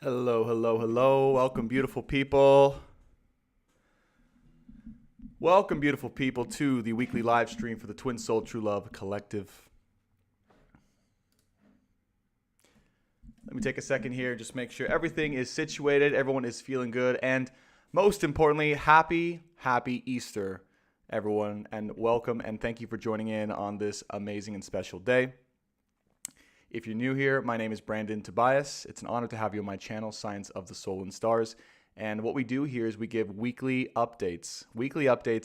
Hello, hello, hello. Welcome, beautiful people. Welcome, beautiful people, to the weekly live stream for the Twin Soul True Love Collective. Let me take a second here, just make sure everything is situated, everyone is feeling good, and most importantly, happy Easter, everyone, and welcome and thank you for joining in on this amazing and special day. If you're new here, my name is Brandon Tobias. It's an honor to have you on my channel, Science of the Soul and Stars. And what we do here is we give weekly updates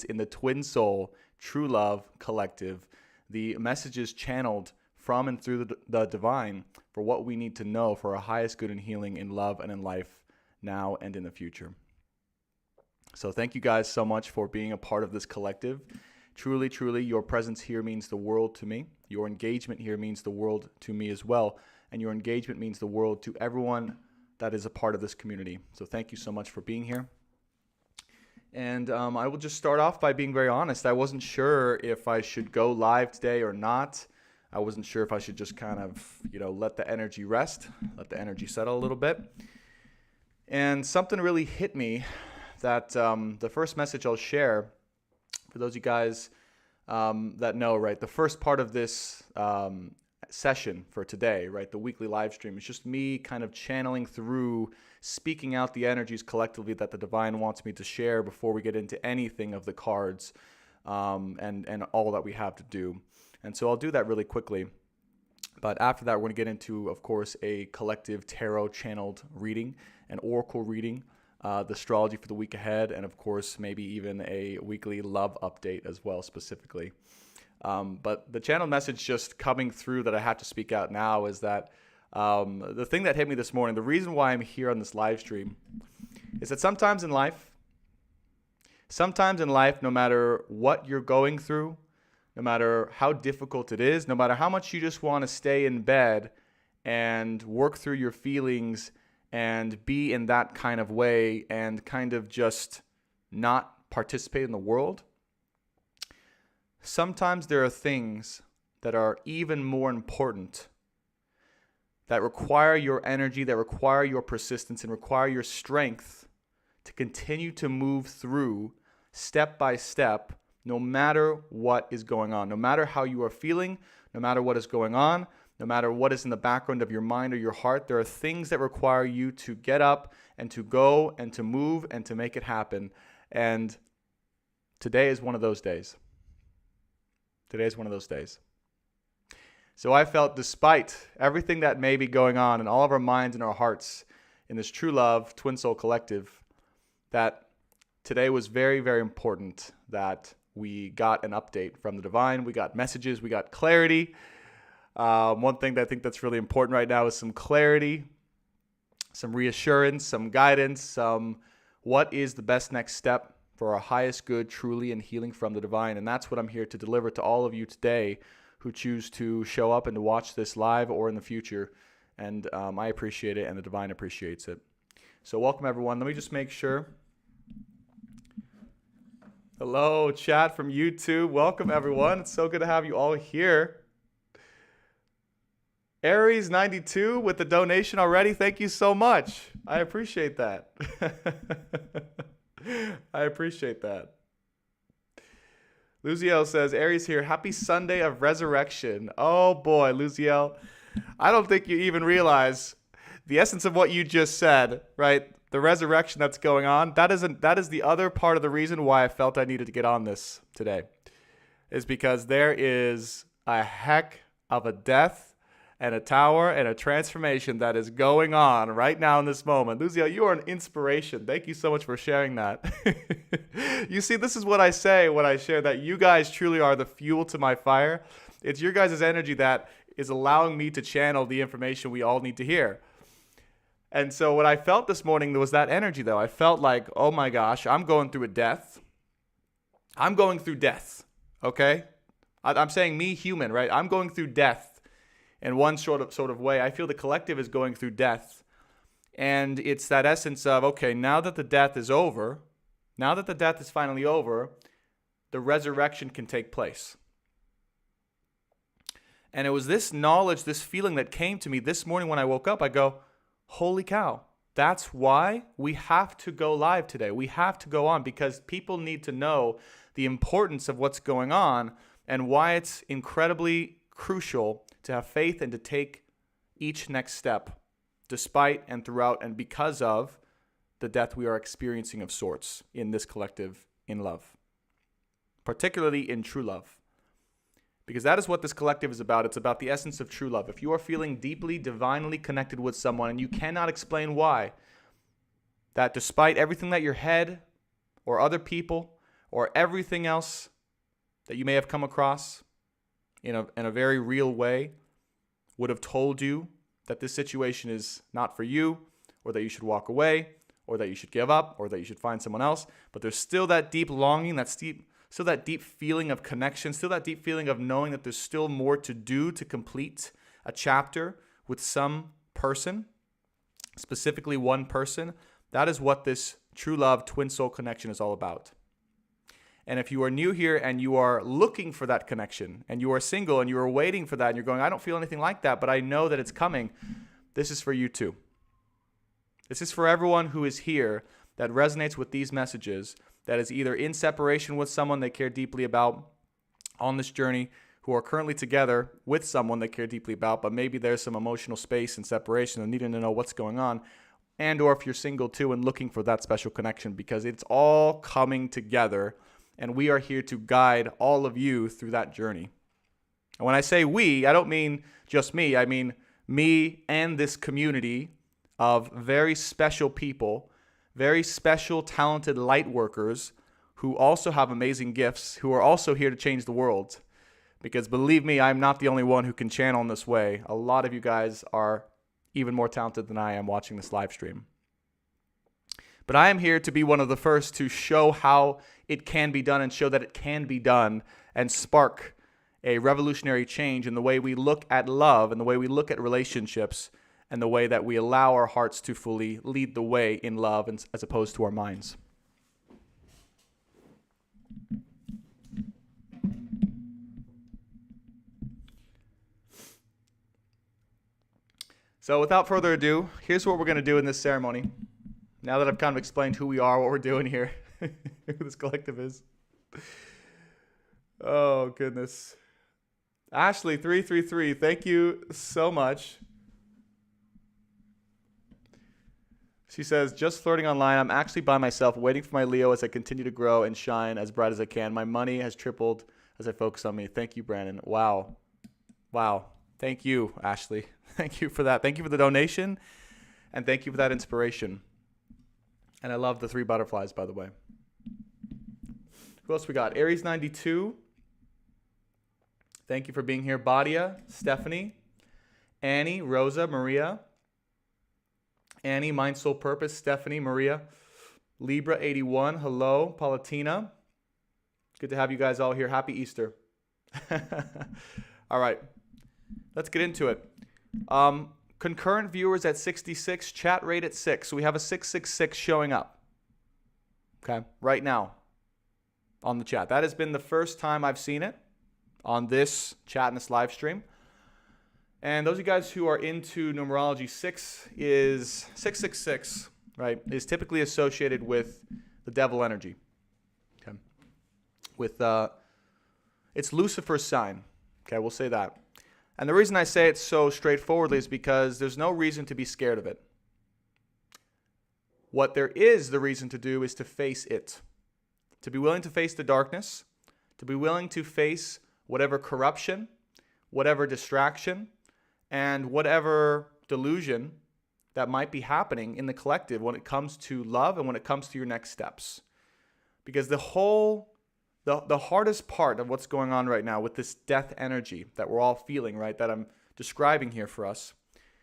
in the Twin Soul True Love Collective. The messages channeled from and through the divine for what we need to know for our highest good and healing in love and in life now and in the future. So thank you guys so much for being a part of this collective. Truly, truly, your presence here means the world to me. Your engagement here means the world to me as well. And your engagement means the world to everyone that is a part of this community. So thank you so much for being here. And I will just start off by being very honest. I wasn't sure if I should go live today or not. I wasn't sure if I should just kind of, let the energy rest, let the energy settle a little bit. And something really hit me that the first message I'll share, for those of you guys that know, right, the first part of this session for today, right, the weekly live stream, is just me kind of channeling through, speaking out the energies collectively that the divine wants me to share before we get into anything of the cards and all that we have to do. And so I'll do that really quickly. But after that, we're going to get into, of course, a collective tarot channeled reading, an oracle reading, the astrology for the week ahead, and of course, maybe even a weekly love update as well, specifically. But the channel message just coming through that I have to speak out now is that the thing that hit me this morning, the reason why I'm here on this live stream, is that sometimes in life, no matter what you're going through, no matter how difficult it is, no matter how much you just want to stay in bed and work through your feelings and be in that kind of way and kind of just not participate in the world, sometimes there are things that are even more important, that require your energy, that require your persistence, and require your strength to continue to move through step by step, no matter what is going on, no matter how you are feeling, no matter what is going on, no matter what is in the background of your mind or your heart. There are things that require you to get up and to go and to move and to make it happen. And today is one of those days. Today is one of those days. So I felt, despite everything that may be going on in all of our minds and our hearts in this True Love Twin Soul Collective, that today was very, very important that we got an update from the divine. We got messages. We got clarity. One thing that I think that's really important right now is some clarity, some reassurance, some guidance, some what is the best next step for our highest good, truly, and healing from the divine. And that's what I'm here to deliver to all of you today who choose to show up and to watch this live or in the future. And I appreciate it, and the divine appreciates it. So welcome, everyone. Let me just make sure. Hello, chat from YouTube. Welcome, everyone. It's so good to have you all here. Aries 92 with the donation already. Thank you so much. I appreciate that. I appreciate that. Luziel says, Aries here. Happy Sunday of Resurrection. Oh boy, Luziel. I don't think you even realize the essence of what you just said, right? The resurrection that's going on. That is the other part of the reason why I felt I needed to get on this today. Is because there is a heck of a death and a tower and a transformation that is going on right now in this moment. Lucio, you are an inspiration. Thank you so much for sharing that. You see, this is what I say when I share that you guys truly are the fuel to my fire. It's your guys' energy that is allowing me to channel the information we all need to hear. And so what I felt this morning was that energy, though. I felt like, oh my gosh, I'm going through a death. I'm going through death, okay? I'm saying me, human, right? I'm going through death in one sort of way. I feel the collective is going through death. And it's that essence of, okay, now that the death is over, now that the death is finally over, the resurrection can take place. And it was this knowledge, this feeling that came to me this morning when I woke up. I go, holy cow, That's why we have to go live today. We have to go on because people need to know the importance of what's going on and why it's incredibly crucial to have faith and to take each next step despite and throughout and because of the death we are experiencing of sorts in this collective in love, particularly in true love. Because that is what this collective is about. It's about the essence of true love. If you are feeling deeply, divinely connected with someone and you cannot explain why, that despite everything that your head or other people or everything else that you may have come across in a very real way would have told you that this situation is not for you, or that you should walk away, or that you should give up, or that you should find someone else, but there's still that deep longing, still that deep feeling of connection, still that deep feeling of knowing that there's still more to do to complete a chapter with some person, specifically one person. That is what this true love twin soul connection is all about. And if you are new here and you are looking for that connection and you are single and you are waiting for that and you're going, I don't feel anything like that, but I know that it's coming, this is for you too. This is for everyone who is here that resonates with these messages, that is either in separation with someone they care deeply about on this journey, who are currently together with someone they care deeply about, but maybe there's some emotional space and separation and needing to know what's going on, and or if you're single too and looking for that special connection, because it's all coming together, and we are here to guide all of you through that journey. And when I say we, I don't mean just me. I mean me and this community of very special people, very special, talented light workers who also have amazing gifts, who are also here to change the world. Because believe me, I'm not the only one who can channel in this way. A lot of you guys are even more talented than I am watching this live stream. But I am here to be one of the first to show how it can be done and show that it can be done and spark a revolutionary change in the way we look at love and the way we look at relationships and the way that we allow our hearts to fully lead the way in love as opposed to our minds. So without further ado, here's what we're going to do in this ceremony. Now that I've kind of explained who we are, what we're doing here, who this collective is. Oh, goodness. Ashley, 333, thank you so much. She says, just flirting online. I'm actually by myself, waiting for my Leo as I continue to grow and shine as bright as I can. My money has tripled as I focus on me. Thank you, Brandon. Wow. Wow. Thank you, Ashley. Thank you for that. Thank you for the donation, and thank you for that inspiration. And I love the 3 butterflies, by the way. Who else we got? Aries 92. Thank you for being here. Badia, Stephanie, Annie, Rosa, Maria, Annie, Mind, Soul, Purpose, Stephanie, Maria, Libra 81. Hello, Paulatina. Good to have you guys all here. Happy Easter. All right, let's get into it. Concurrent viewers at 66, chat rate at 6. So we have a 666 showing up. Okay, right now on the chat. That has been the first time I've seen it on this chat and this live stream. And those of you guys who are into numerology, 666, right, is typically associated with the devil energy. Okay, with it's Lucifer's sign. Okay, we'll say that. And the reason I say it so straightforwardly is because there's no reason to be scared of it. What there is the reason to do is to face it. To be willing to face the darkness, to be willing to face whatever corruption, whatever distraction, and whatever delusion that might be happening in the collective when it comes to love and when it comes to your next steps. Because the hardest part of what's going on right now with this death energy that we're all feeling, right, that I'm describing here for us,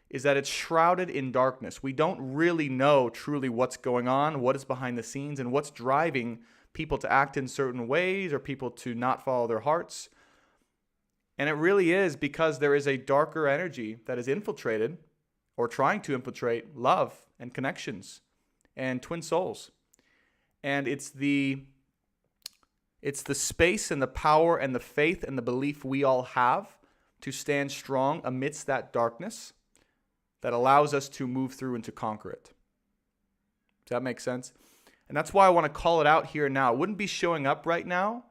is that it's shrouded in darkness. We don't really know truly what's going on, what is behind the scenes, and what's driving people to act in certain ways or people to not follow their hearts. And it really is because there is a darker energy that is infiltrated or trying to infiltrate love and connections and twin souls. And it's the space and the power and the faith and the belief we all have to stand strong amidst that darkness that allows us to move through and to conquer it. that make sense? And that's why I want to call it out here now. It wouldn't be showing up right now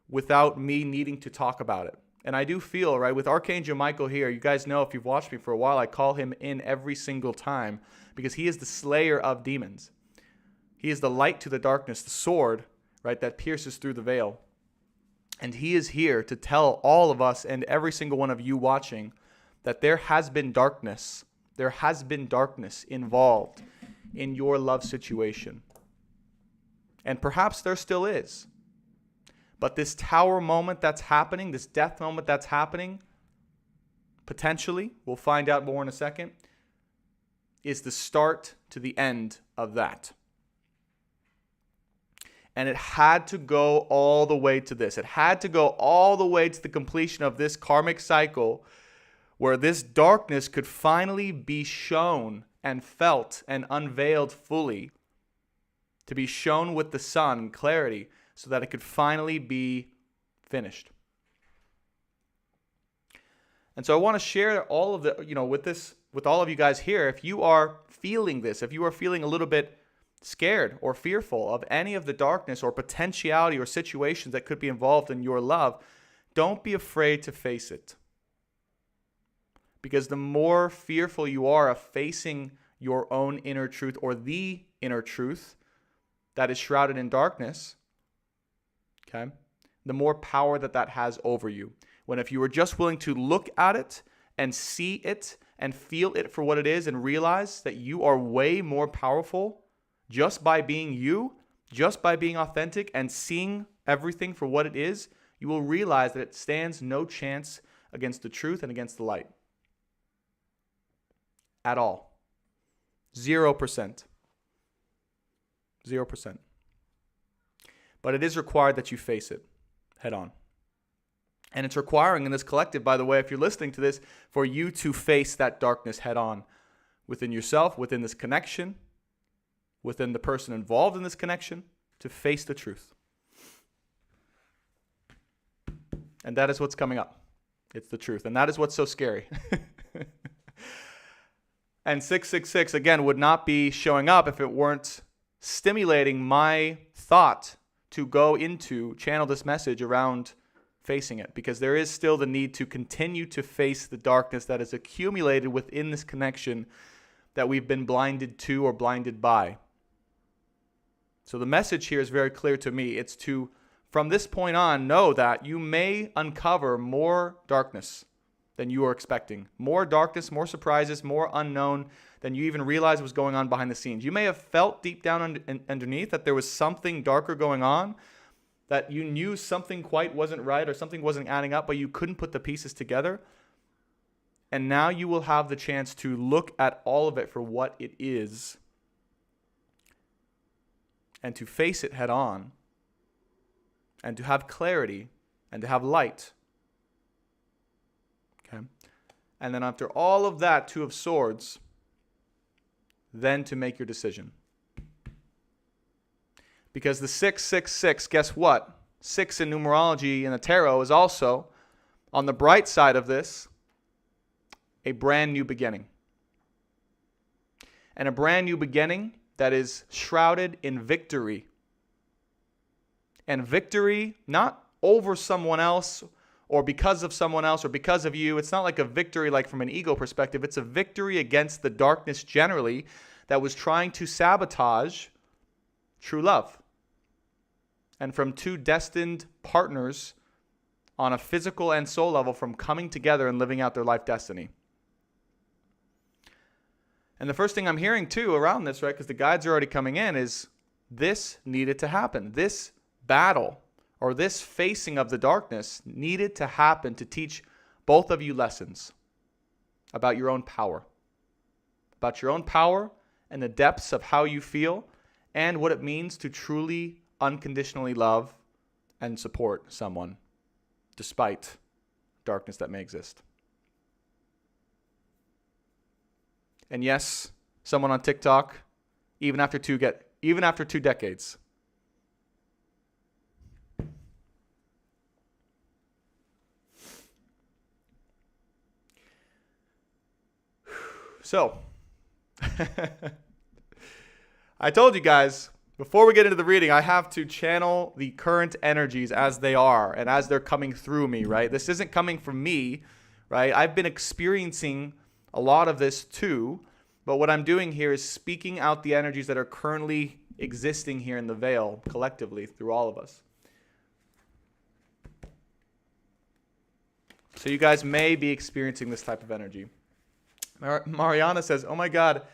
without me needing to talk about it. And I do feel, right, with Archangel Michael here, you guys know if you've watched me for a while, I call him in every single time because he is the slayer of demons. He is the light to the darkness, the sword, right, that pierces through the veil. And he is here to tell all of us and every single one of you watching that there has been darkness. There has been darkness involved in your love situation. And perhaps there still is. But this tower moment that's happening, this death moment that's happening, potentially, we'll find out more in a second, is the start to the end of that. And it had to go all the way to this. It had to go all the way to the completion of this karmic cycle where this darkness could finally be shown and felt and unveiled fully, to be shown with the sun in clarity, so that it could finally be finished. And so I want to share all of the, with all of you guys here. If you are feeling this, if you are feeling a little bit scared or fearful of any of the darkness or potentiality or situations that could be involved in your love, don't be afraid to face it. Because the more fearful you are of facing your own inner truth or the inner truth that is shrouded in darkness, okay, the more power that has over you. When if you were just willing to look at it and see it and feel it for what it is and realize that you are way more powerful just by being you, just by being authentic and seeing everything for what it is, you will realize that it stands no chance against the truth and against the light. At all. 0%. 0%. But it is required that you face it head on. And it's requiring in this collective, by the way, if you're listening to this, for you to face that darkness head on within yourself, within this connection, within the person involved in this connection, to face the truth. And that is what's coming up. It's the truth. And that is what's so scary. And 666, again, would not be showing up if it weren't stimulating my thought to go into, channel this message around facing it. Because there is still the need to continue to face the darkness that is accumulated within this connection that we've been blinded to or blinded by. So the message here is very clear to me. It's to, from this point on, know that you may uncover more darkness than you are expecting. More darkness, more surprises, more unknown than you even realized was going on behind the scenes. You may have felt deep down underneath that there was something darker going on, that you knew something quite wasn't right or something wasn't adding up, but you couldn't put the pieces together. And now you will have the chance to look at all of it for what it is and to face it head on and to have clarity and to have light. Okay? And then after all of that, Two of Swords, then to make your decision. Because the 666, guess what? 6 in numerology in the tarot is also, on the bright side of this, a brand new beginning. And a brand new beginning that is shrouded in victory. And victory, not over someone else or because of someone else or because of you. It's not like a victory like from an ego perspective. It's a victory against the darkness generally that was trying to sabotage true love. And from two destined partners on a physical and soul level from coming together and living out their life destiny. And the first thing I'm hearing too around this, right, because the guides are already coming in, is this needed to happen. This battle or this facing of the darkness needed to happen to teach both of you lessons about your own power. About your own power and the depths of how you feel and what it means to truly unconditionally love and support someone despite darkness that may exist. And yes, someone on TikTok, even after two decades. So, I told you guys, before we get into the reading, I have to channel the current energies as they are and as they're coming through me, right? This isn't coming from me, right? I've been experiencing a lot of this too, but what I'm doing here is speaking out the energies that are currently existing here in the veil collectively through all of us. So you guys may be experiencing this type of energy. Mariana says, oh my God,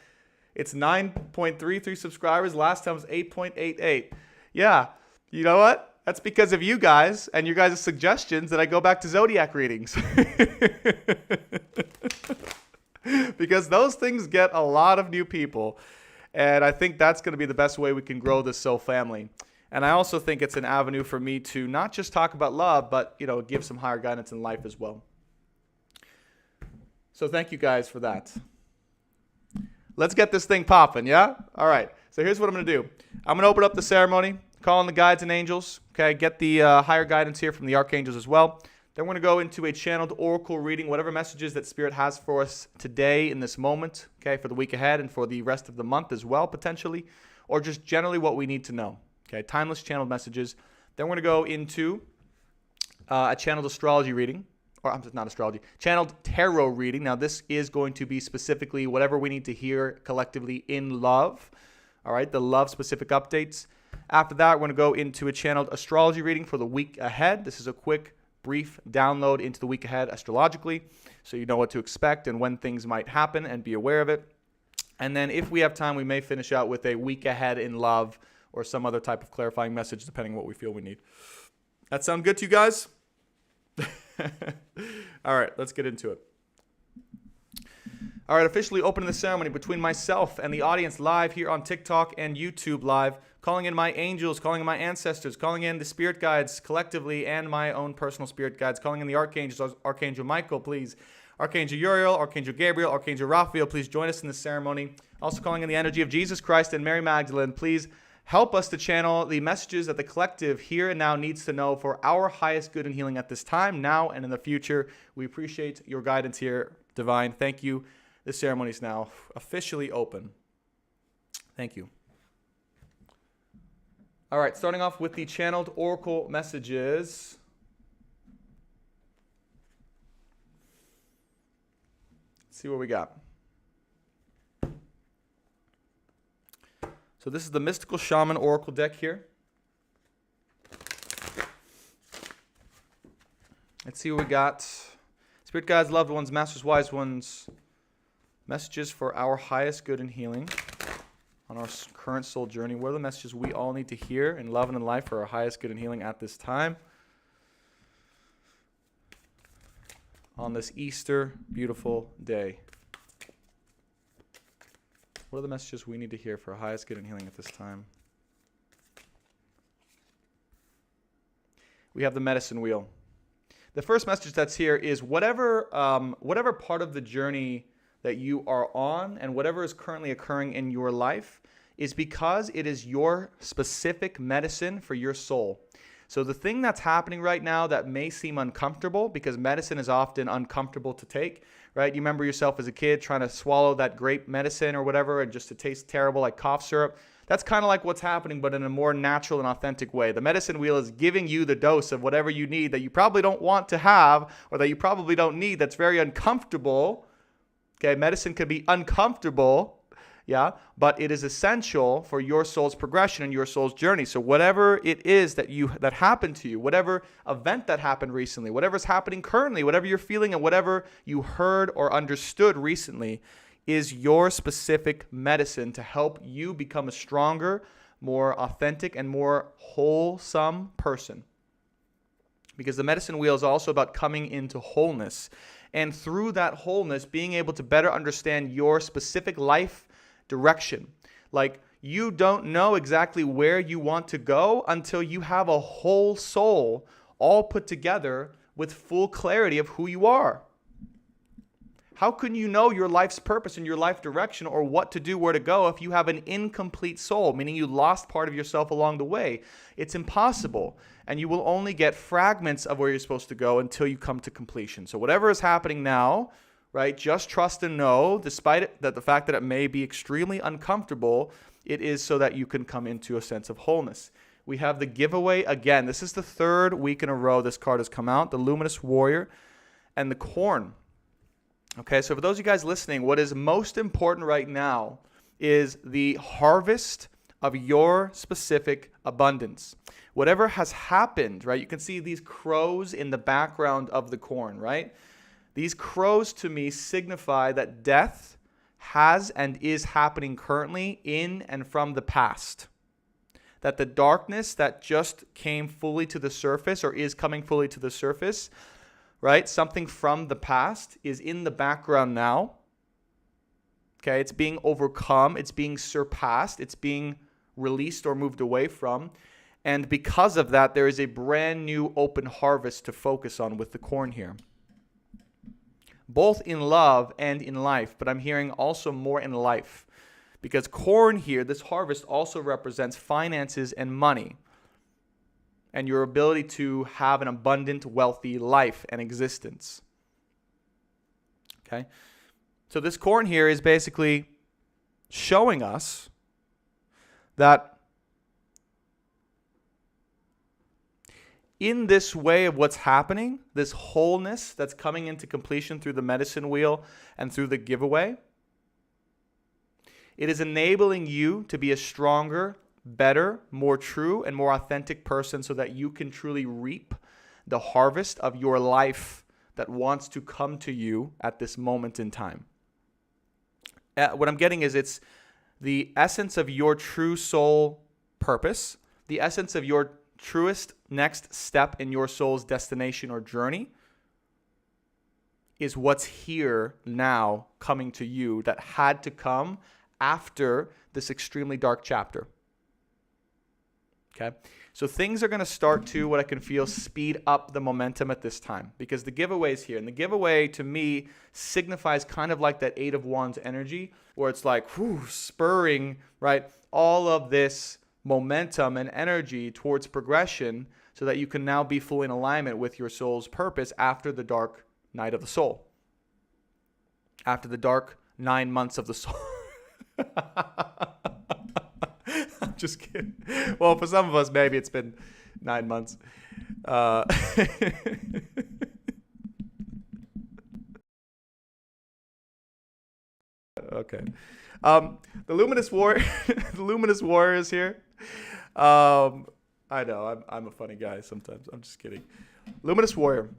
it's 9.33 subscribers. Last time was 8.88. Yeah, you know what? That's because of you guys and your guys' suggestions that I go back to zodiac readings. Because those things get a lot of new people. And I think that's going to be the best way we can grow this soul family. And I also think it's an avenue for me to not just talk about love, but, give some higher guidance in life as well. So thank you guys for that. Let's get this thing popping, yeah? All right. So here's what I'm going to do. I'm going to open up the ceremony, call on the guides and angels, okay? Get the higher guidance here from the archangels as well. Then we're going to go into a channeled oracle reading, whatever messages that Spirit has for us today in this moment, okay, for the week ahead and for the rest of the month as well, potentially, or just generally what we need to know, okay? Timeless channeled messages. Then we're going to go into a channeled astrology reading, or not astrology, channeled tarot reading. Now, this is going to be specifically whatever we need to hear collectively in love, all right, the love-specific updates. After that, we're going to go into a channeled astrology reading for the week ahead. This is a quick, brief download into the week ahead astrologically, so you know what to expect and when things might happen and be aware of it. And then if we have time, we may finish out with a week ahead in love or some other type of clarifying message, depending on what we feel we need. That sound good to you guys? All right, let's get into it. All right, officially opening the ceremony between myself and the audience live here on TikTok and YouTube live, calling in my angels, calling in my ancestors, calling in the spirit guides collectively and my own personal spirit guides, calling in the archangels, Archangel Michael, please, Archangel Uriel, Archangel Gabriel, Archangel Raphael, please join us in this ceremony. Also calling in the energy of Jesus Christ and Mary Magdalene, please help us to channel the messages that the collective here and now needs to know for our highest good and healing at this time, now and in the future. We appreciate your guidance here, Divine. Thank you. This ceremony is now officially open. Thank you. All right, starting off with the channeled oracle messages. Let's see what we got. So this is the Mystical Shaman Oracle deck here. Let's see what we got. Spirit guides, loved ones, masters, wise ones. Messages for our highest good and healing on our current soul journey. What are the messages we all need to hear in love and in life for our highest good and healing at this time? On this Easter beautiful day. What are the messages we need to hear for our highest good and healing at this time? We have the medicine wheel. The first message that's here is whatever part of the journey that you are on and whatever is currently occurring in your life is because it is your specific medicine for your soul. So the thing that's happening right now that may seem uncomfortable, because medicine is often uncomfortable to take, right? You remember yourself as a kid trying to swallow that grape medicine or whatever and just to taste terrible like cough syrup. That's kind of like what's happening, but in a more natural and authentic way. The medicine wheel is giving you the dose of whatever you need that you probably don't want to have or that you probably don't need, that's very uncomfortable. Okay, medicine can be uncomfortable, yeah, but it is essential for your soul's progression and your soul's journey. So whatever it is that happened to you, whatever event that happened recently, whatever's happening currently, whatever you're feeling and whatever you heard or understood recently is your specific medicine to help you become a stronger, more authentic, and more wholesome person. Because the medicine wheel is also about coming into wholeness. And through that wholeness, being able to better understand your specific life direction. Like, you don't know exactly where you want to go until you have a whole soul all put together with full clarity of who you are. How can you know your life's purpose and your life direction or what to do, where to go, if you have an incomplete soul, meaning you lost part of yourself along the way? It's impossible. And you will only get fragments of where you're supposed to go until you come to completion. So whatever is happening now, right? Just trust and know, despite the fact that it may be extremely uncomfortable, it is so that you can come into a sense of wholeness. We have the giveaway again. This is the third week in a row this card has come out, the Luminous Warrior and the Corn. Okay, so for those of you guys listening, what is most important right now is the harvest of your specific abundance. Whatever has happened, right? You can see these crows in the background of the corn, right? These crows to me signify that death has and is happening currently in and from the past. That the darkness that just came fully to the surface or is coming fully to the surface, right? Something from the past is in the background now. Okay, it's being overcome, it's being surpassed, it's being released or moved away from. And because of that, there is a brand new open harvest to focus on with the corn here. Both in love and in life, but I'm hearing also more in life. Because corn here, this harvest also represents finances and money. And your ability to have an abundant, wealthy life and existence. Okay? So this corn here is basically showing us that in this way of what's happening, this wholeness that's coming into completion through the medicine wheel and through the giveaway, it is enabling you to be a stronger, better, more true, and more authentic person so that you can truly reap the harvest of your life that wants to come to you at this moment in time. What I'm getting is it's the essence of your true soul purpose, the essence of your truest next step in your soul's destination or journey is what's here now coming to you that had to come after this extremely dark chapter. Okay? So things are going to start to, what I can feel, speed up the momentum at this time because the giveaway is here. And the giveaway to me signifies kind of like that Eight of Wands energy where it's like spurring, right, all of this momentum and energy towards progression so that you can now be fully in alignment with your soul's purpose after the dark night of the soul. After the dark 9 months of the soul. I'm just kidding. Well, for some of us, maybe it's been 9 months. Okay. The Luminous Warrior, the Luminous Warrior is here. I know, I'm a funny guy sometimes. I'm just kidding. Luminous Warrior.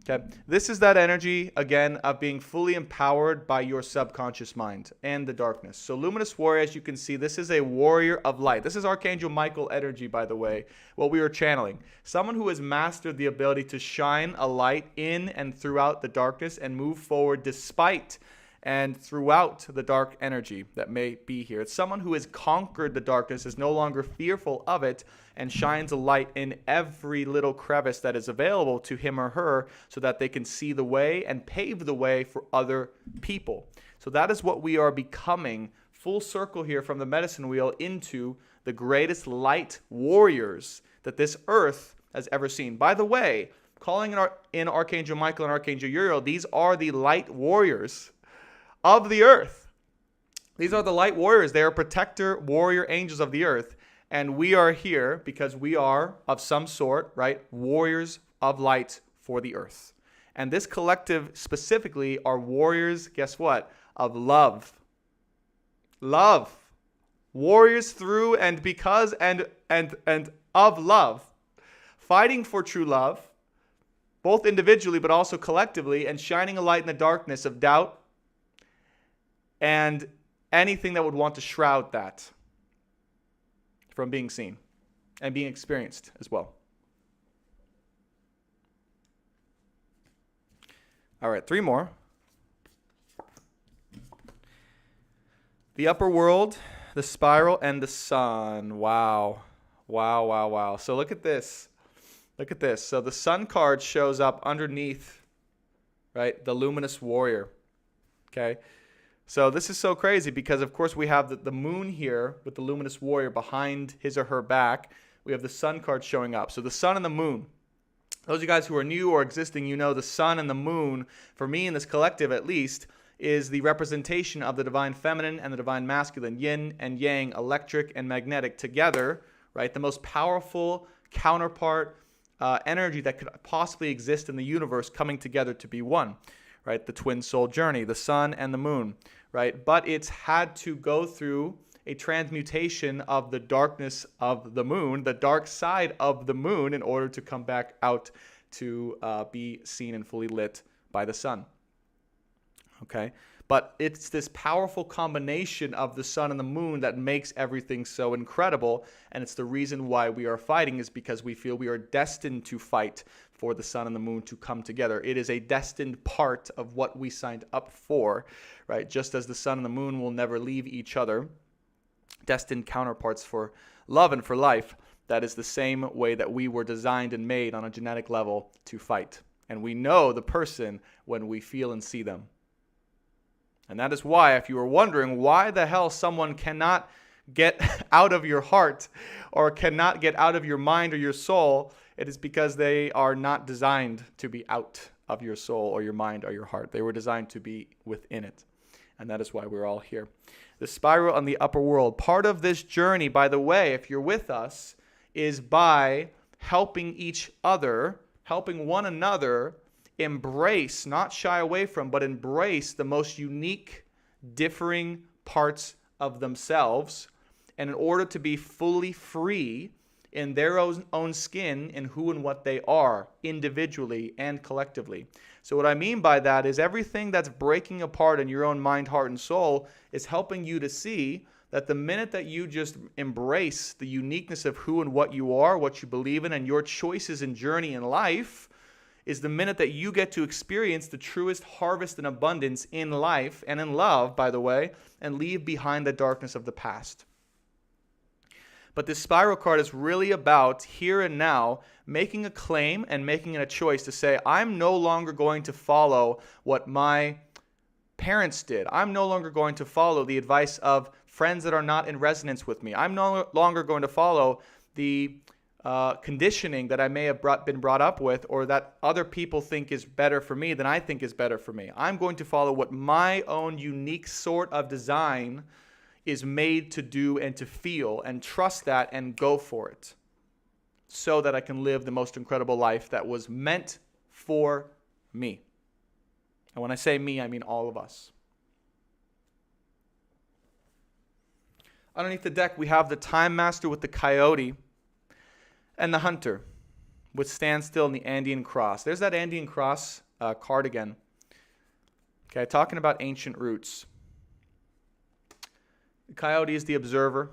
Okay. This is that energy, again, of being fully empowered by your subconscious mind and the darkness. So Luminous Warrior, as you can see, this is a warrior of light. This is Archangel Michael energy, by the way, what we were channeling. Someone who has mastered the ability to shine a light in and throughout the darkness and move forward despite and throughout the dark energy that may be here. It's someone who has conquered the darkness, is no longer fearful of it, and shines a light in every little crevice that is available to him or her so that they can see the way and pave the way for other people. So that is what we are becoming, full circle here from the medicine wheel into the greatest light warriors that this earth has ever seen. By the way, calling in Archangel Michael and Archangel Uriel, these are the light warriors of the earth. These are the light warriors. They are protector, warrior angels of the earth. And we are here because we are of some sort, right? Warriors of light for the earth. And this collective specifically are warriors, guess what? Of love. Love. Warriors through and because and of love. Fighting for true love, both individually but also collectively, and shining a light in the darkness of doubt and anything that would want to shroud that from being seen and being experienced as well. All right, 3 more. The upper world, the spiral, and the sun. Wow. Wow, wow, wow. So look at this. Look at this. So the sun card shows up underneath, right, the luminous warrior. Okay. So this is so crazy because, of course, we have the moon here with the luminous warrior behind his or her back. We have the sun card showing up. So the sun and the moon. Those of you guys who are new or existing, you know the sun and the moon, for me in this collective at least, is the representation of the divine feminine and the divine masculine, yin and yang, electric and magnetic together, right? The most powerful counterpart energy that could possibly exist in the universe coming together to be one, right? The twin soul journey, the sun and the moon, right? But it's had to go through a transmutation of the darkness of the moon, the dark side of the moon, in order to come back out to be seen and fully lit by the sun. Okay? But it's this powerful combination of the sun and the moon that makes everything so incredible. And it's the reason why we are fighting, is because we feel we are destined to fight for the sun and the moon to come together. It is a destined part of what we signed up for, right? Just as the sun and the moon will never leave each other, destined counterparts for love and for life, that is the same way that we were designed and made on a genetic level to fight. And we know the person when we feel and see them. And that is why, if you were wondering why the hell someone cannot get out of your heart or cannot get out of your mind or your soul, it is because they are not designed to be out of your soul or your mind or your heart. They were designed to be within it. And that is why we're all here. The spiral on the upper world. Part of this journey, by the way, if you're with us, is by helping each other, helping one another embrace, not shy away from, but embrace the most unique, differing parts of themselves. And in order to be fully free in their own skin in who and what they are, individually and collectively. So what I mean by that is everything that's breaking apart in your own mind, heart, and soul is helping you to see that the minute that you just embrace the uniqueness of who and what you are, what you believe in, and your choices and journey in life, is the minute that you get to experience the truest harvest and abundance in life and in love, by the way, and leave behind the darkness of the past. But this spiral card is really about here and now making a claim and making a choice to say, I'm no longer going to follow what my parents did. I'm no longer going to follow the advice of friends that are not in resonance with me. I'm no longer going to follow the conditioning that I may have been brought up with, or that other people think is better for me than I think is better for me. I'm going to follow what my own unique sort of design is made to do and to feel, and trust that and go for it, so that I can live the most incredible life that was meant for me. And when I say me, I mean all of us. Underneath the deck, we have the Time Master with the Coyote and the Hunter with Standstill and the Andean Cross. There's that Andean Cross card again. Okay, talking about ancient roots. The Coyote is the observer.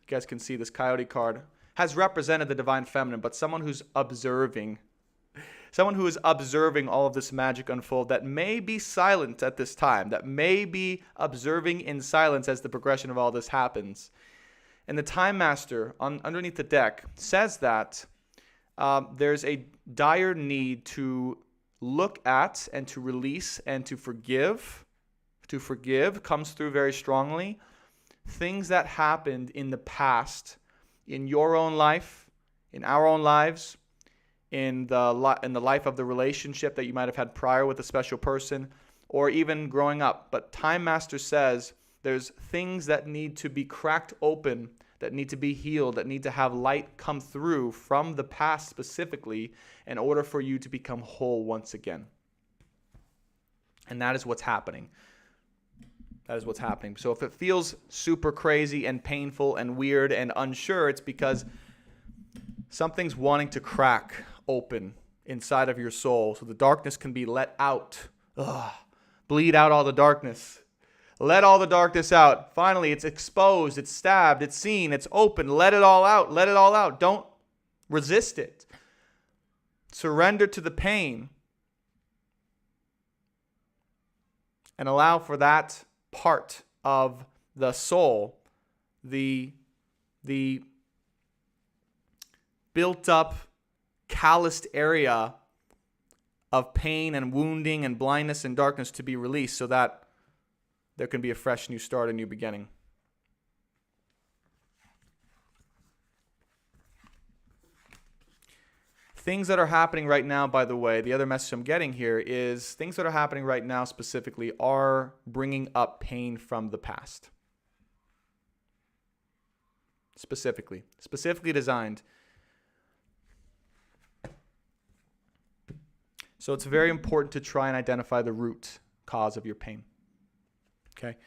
You guys can see this Coyote card has represented the divine feminine, but someone who's observing. Someone who is observing all of this magic unfold, that may be silent at this time, that may be observing in silence as the progression of all this happens. And the Time Master underneath the deck says that there's a dire need to look at and to release and to forgive. To forgive comes through very strongly. Things that happened in the past, in your own life, in our own lives, in the life of the relationship that you might have had prior with a special person, or even growing up. But Time Master says there's things that need to be cracked open, that need to be healed, that need to have light come through from the past specifically in order for you to become whole once again. And that is what's happening. That is what's happening. So if it feels super crazy and painful and weird and unsure, it's because something's wanting to crack open inside of your soul so the darkness can be let out. Bleed out all the darkness. Let all the darkness out. Finally, it's exposed, it's stabbed, it's seen, it's open. Let it all out. Let it all out. Don't resist it. Surrender to the pain and allow for that part of the soul, the built up, calloused area of pain and wounding and blindness and darkness to be released, so that there can be a fresh new start, a new beginning. things that are happening right now, by the way, the other message I'm getting here is things that are happening right now specifically are bringing up pain from the past. Specifically designed. So it's very important to try and identify the root cause of your pain. Okay?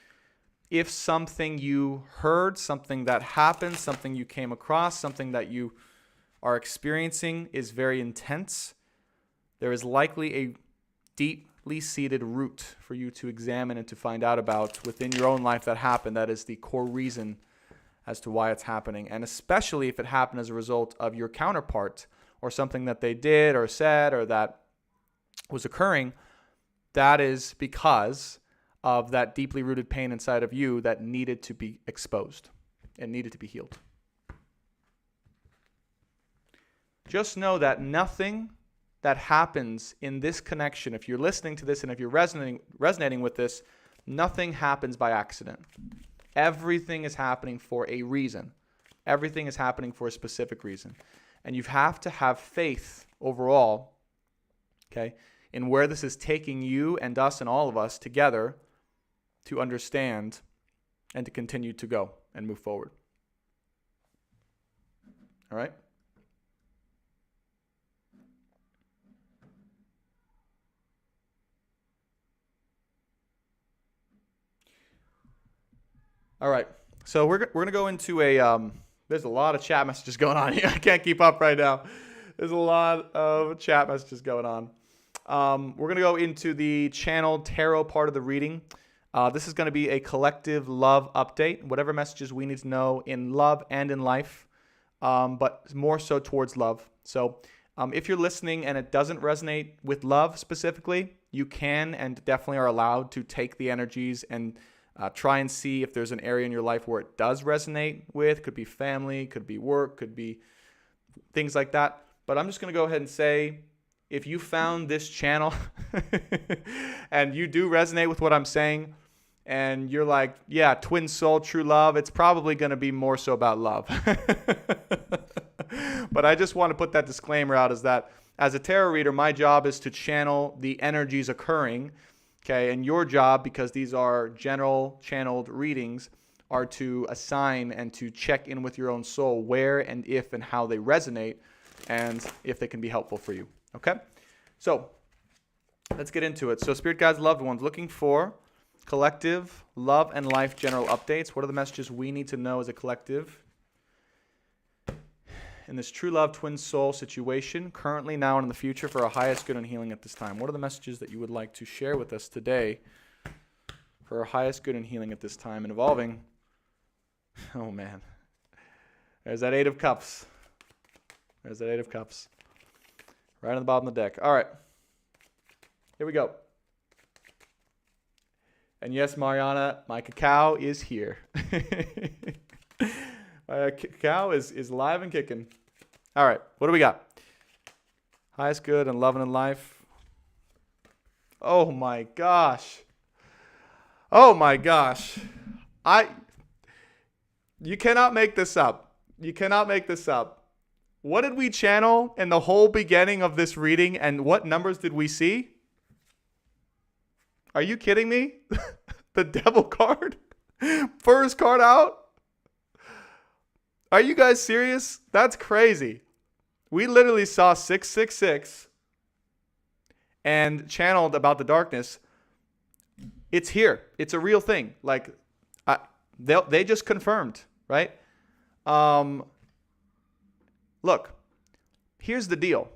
If something you heard, something that happened, something you came across, something that you are experiencing is very intense, there is likely a deeply seated root for you to examine and to find out about within your own life that happened. That is the core reason as to why it's happening. And especially if it happened as a result of your counterpart or something that they did or said or that was occurring, that is because of that deeply rooted pain inside of you that needed to be exposed and needed to be healed. Just know that nothing that happens in this connection, if you're listening to this and if you're resonating with this, nothing happens by accident. Everything is happening for a reason. Everything is happening for a specific reason. And you have to have faith overall, okay, in where this is taking you and us and all of us together to understand and to continue to go and move forward. All right? All right, so we're going to go into there's a lot of chat messages going on here. I can't keep up right now. There's a lot of chat messages going on. We're going to go into the channeled tarot part of the reading. This is going to be a collective love update, whatever messages we need to know in love and in life, but more so towards love. So if you're listening and it doesn't resonate with love specifically, you can and definitely are allowed to take the energies and try and see if there's an area in your life where it does resonate with. Could be family, could be work, could be things like that. But I'm just going to go ahead and say, if you found this channel and you do resonate with what I'm saying, and you're like, yeah, twin soul, true love, it's probably going to be more so about love. But I just want to put that disclaimer out, is that as a tarot reader, my job is to channel the energies occurring. Okay, and your job, because these are general channeled readings, are to assign and to check in with your own soul where and if and how they resonate and if they can be helpful for you. Okay, so let's get into it. So Spirit Guides, loved ones, looking for collective love and life general updates. What are the messages we need to know as a collective in this true love twin soul situation, currently, now, and in the future, for our highest good and healing at this time? What are the messages that you would like to share with us today for our highest good and healing at this time, and involving, oh man, there's that Eight of Cups. There's that Eight of Cups. Right on the bottom of the deck. All right. Here we go. And yes, Mariana, my cacao is here. Cacao is live and kicking. All right, what do we got? Highest good and loving in life. Oh my gosh. Oh my gosh. You cannot make this up. You cannot make this up. What did we channel in the whole beginning of this reading, and what numbers did we see? Are you kidding me? The Devil card? First card out? Are you guys serious? That's crazy. We literally saw 666 and channeled about the darkness. It's here. It's a real thing. Like, they just confirmed, right? Look, here's the deal.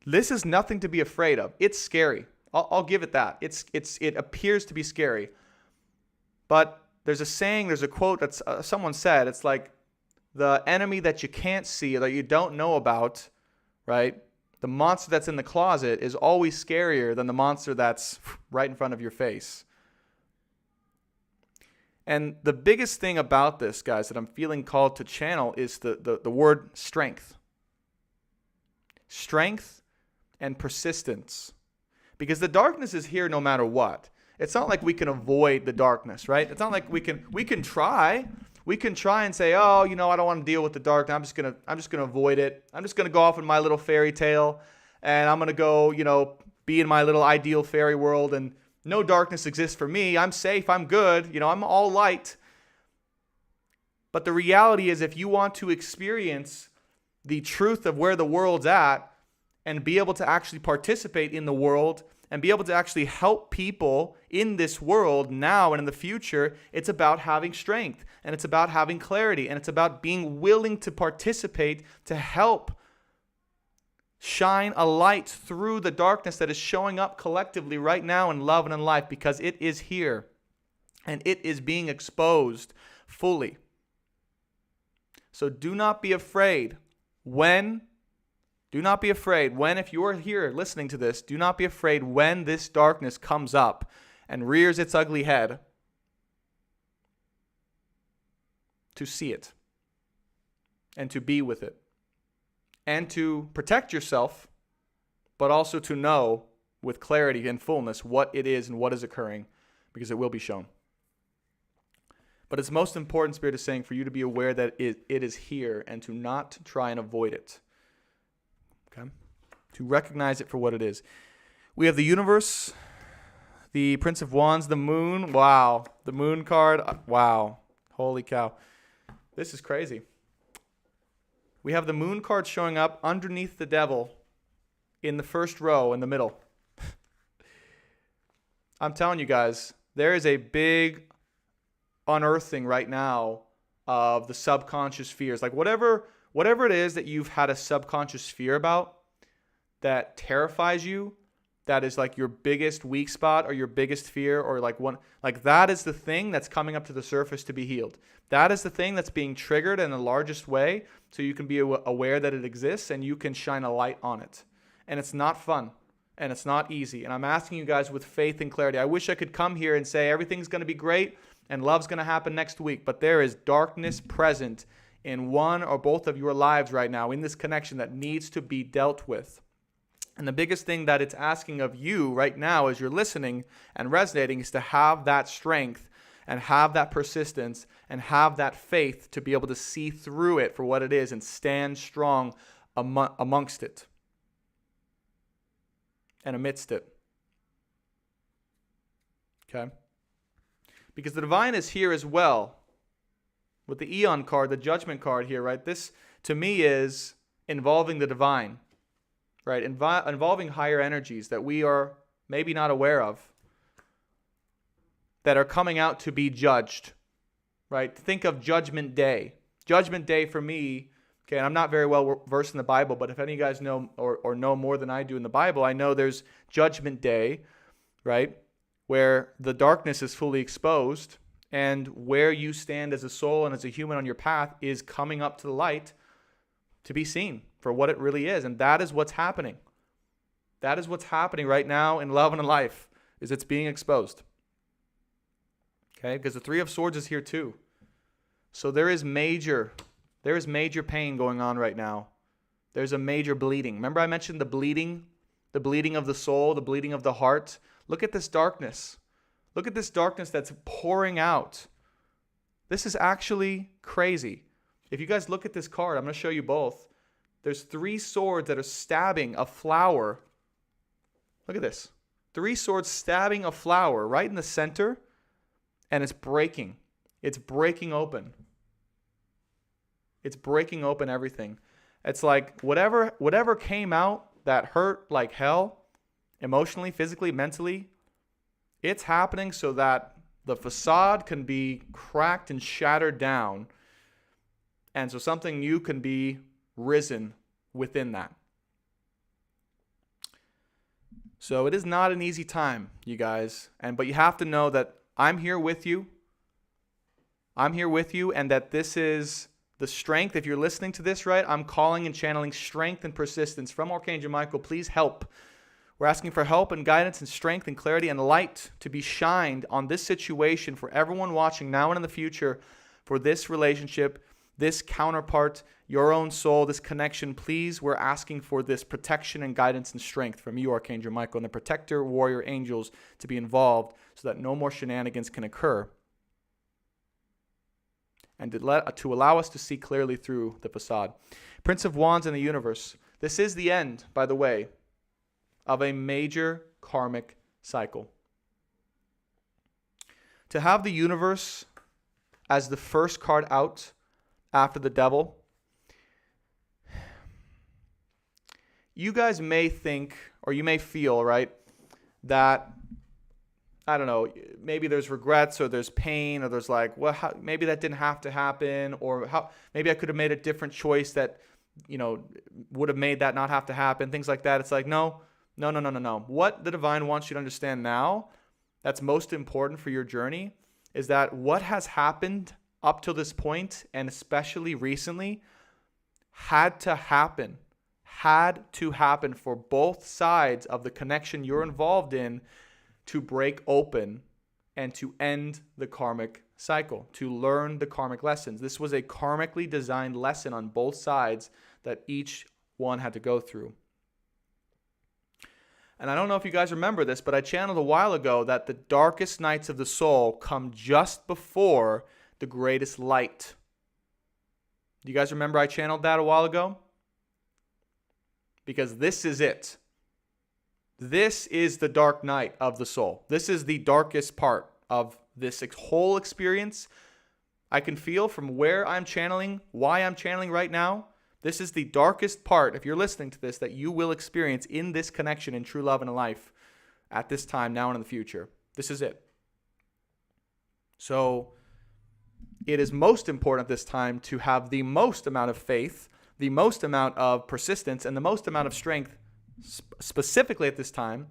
This is nothing to be afraid of. It's scary. I'll give it that. It appears to be scary. But there's a saying, there's a quote that someone said. It's like, the enemy that you can't see or that you don't know about, right? The monster that's in the closet is always scarier than the monster that's right in front of your face. And the biggest thing about this, guys, that I'm feeling called to channel is the word strength. Strength and persistence. Because the darkness is here no matter what. It's not like we can avoid the darkness, right? It's not like we can try. We can try and say, oh, I don't want to deal with the dark. I'm just gonna avoid it. I'm just gonna go off in my little fairy tale, and I'm gonna go, be in my little ideal fairy world, and no darkness exists for me. I'm safe. I'm good. I'm all light. But the reality is, if you want to experience the truth of where the world's at and be able to actually participate in the world and be able to actually help people in this world now and in the future, it's about having strength, and it's about having clarity, and it's about being willing to participate to help shine a light through the darkness that is showing up collectively right now in love and in life, because it is here and it is being exposed fully. So do not be afraid if you are here listening to this, do not be afraid when this darkness comes up and rears its ugly head, to see it and to be with it and to protect yourself, but also to know with clarity and fullness what it is and what is occurring, because it will be shown. But it's most important, Spirit is saying, for you to be aware that it is here and to not try and avoid it. Okay? To recognize it for what it is. We have the universe, the Prince of Wands, the moon. Wow. The moon card. Wow. Holy cow. This is crazy. We have the moon card showing up underneath the devil in the first row in the middle. I'm telling you guys, there is a big unearthing right now of the subconscious fears. Like whatever it is that you've had a subconscious fear about that terrifies you, that is like your biggest weak spot or your biggest fear, or that is the thing that's coming up to the surface to be healed. That is the thing that's being triggered in the largest way, so you can be aware that it exists and you can shine a light on it. And it's not fun and it's not easy. And I'm asking you guys with faith and clarity. I wish I could come here and say everything's going to be great and love's going to happen next week, but there is darkness present in one or both of your lives right now in this connection that needs to be dealt with. And the biggest thing that it's asking of you right now as you're listening and resonating is to have that strength and have that persistence and have that faith to be able to see through it for what it is and stand strong amongst it and amidst it. Okay? Because the divine is here as well. With the Eon card, the judgment card here, right? This, to me, is involving the divine, right? Involving higher energies that we are maybe not aware of, that are coming out to be judged, right? Think of Judgment Day. Judgment Day for me, okay, and I'm not very well versed in the Bible, but if any of you guys know or know more than I do in the Bible, I know there's Judgment Day, right? Where the darkness is fully exposed, and where you stand as a soul and as a human on your path is coming up to the light to be seen for what it really is. And that is what's happening. That is what's happening right now in love and in life, is it's being exposed. Okay? Because the Three of Swords is here too. So there is major pain going on right now. There's a major bleeding. Remember I mentioned the bleeding of the soul, the bleeding of the heart. Look at this darkness. Look at this darkness that's pouring out. This is actually crazy. If you guys look at this card, I'm going to show you both. There's 3 swords that are stabbing a flower. Look at this. 3 swords stabbing a flower right in the center, and it's breaking. It's breaking open. It's breaking open everything. It's like whatever came out that hurt like hell, emotionally, physically, mentally, it's happening so that the facade can be cracked and shattered down, and so something new can be risen within that. So it is not an easy time, you guys, but you have to know that I'm here with you. I'm here with you, and that this is the strength. If you're listening to this, right, I'm calling and channeling strength and persistence from Archangel Michael. Please help. We're asking for help and guidance and strength and clarity and light to be shined on this situation for everyone watching now and in the future, for this relationship, this counterpart, your own soul, this connection. Please, we're asking for this protection and guidance and strength from you, Archangel Michael, and the protector, warrior angels to be involved so that no more shenanigans can occur. and to allow us to see clearly through the facade. Prince of Wands in the universe. This is the end, by the way, of a major karmic cycle. To have the universe as the first card out after the devil, you guys may think, or you may feel, right, that, I don't know, maybe there's regrets or there's pain or there's like, well, maybe that didn't have to happen, or maybe I could have made a different choice that, would have made that not have to happen, things like that. It's like, no. What the divine wants you to understand now, that's most important for your journey, is that what has happened up to this point, and especially recently, had to happen for both sides of the connection you're involved in to break open and to end the karmic cycle, to learn the karmic lessons. This was a karmically designed lesson on both sides that each one had to go through. And I don't know if you guys remember this, but I channeled a while ago that the darkest nights of the soul come just before the greatest light. Do you guys remember I channeled that a while ago? Because this is it. This is the dark night of the soul. This is the darkest part of this whole experience. I can feel from where I'm channeling, why I'm channeling right now. This is the darkest part, if you're listening to this, that you will experience in this connection in true love and in life at this time, now and in the future. This is it. So it is most important at this time to have the most amount of faith, the most amount of persistence, and the most amount of strength, specifically at this time,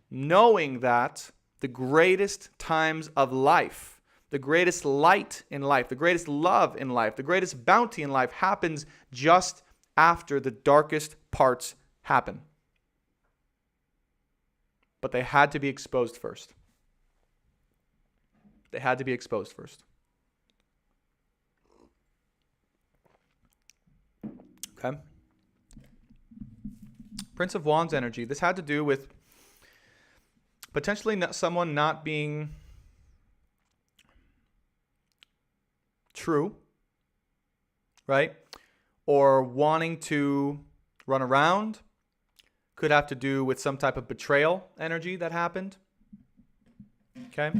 knowing that the greatest times of life, the greatest light in life, the greatest love in life, the greatest bounty in life happens just after the darkest parts happen. But they had to be exposed first. They had to be exposed first. Okay? Prince of Wands energy. This had to do with potentially someone not being true, right? Or wanting to run around. Could have to do with some type of betrayal energy that happened. Okay?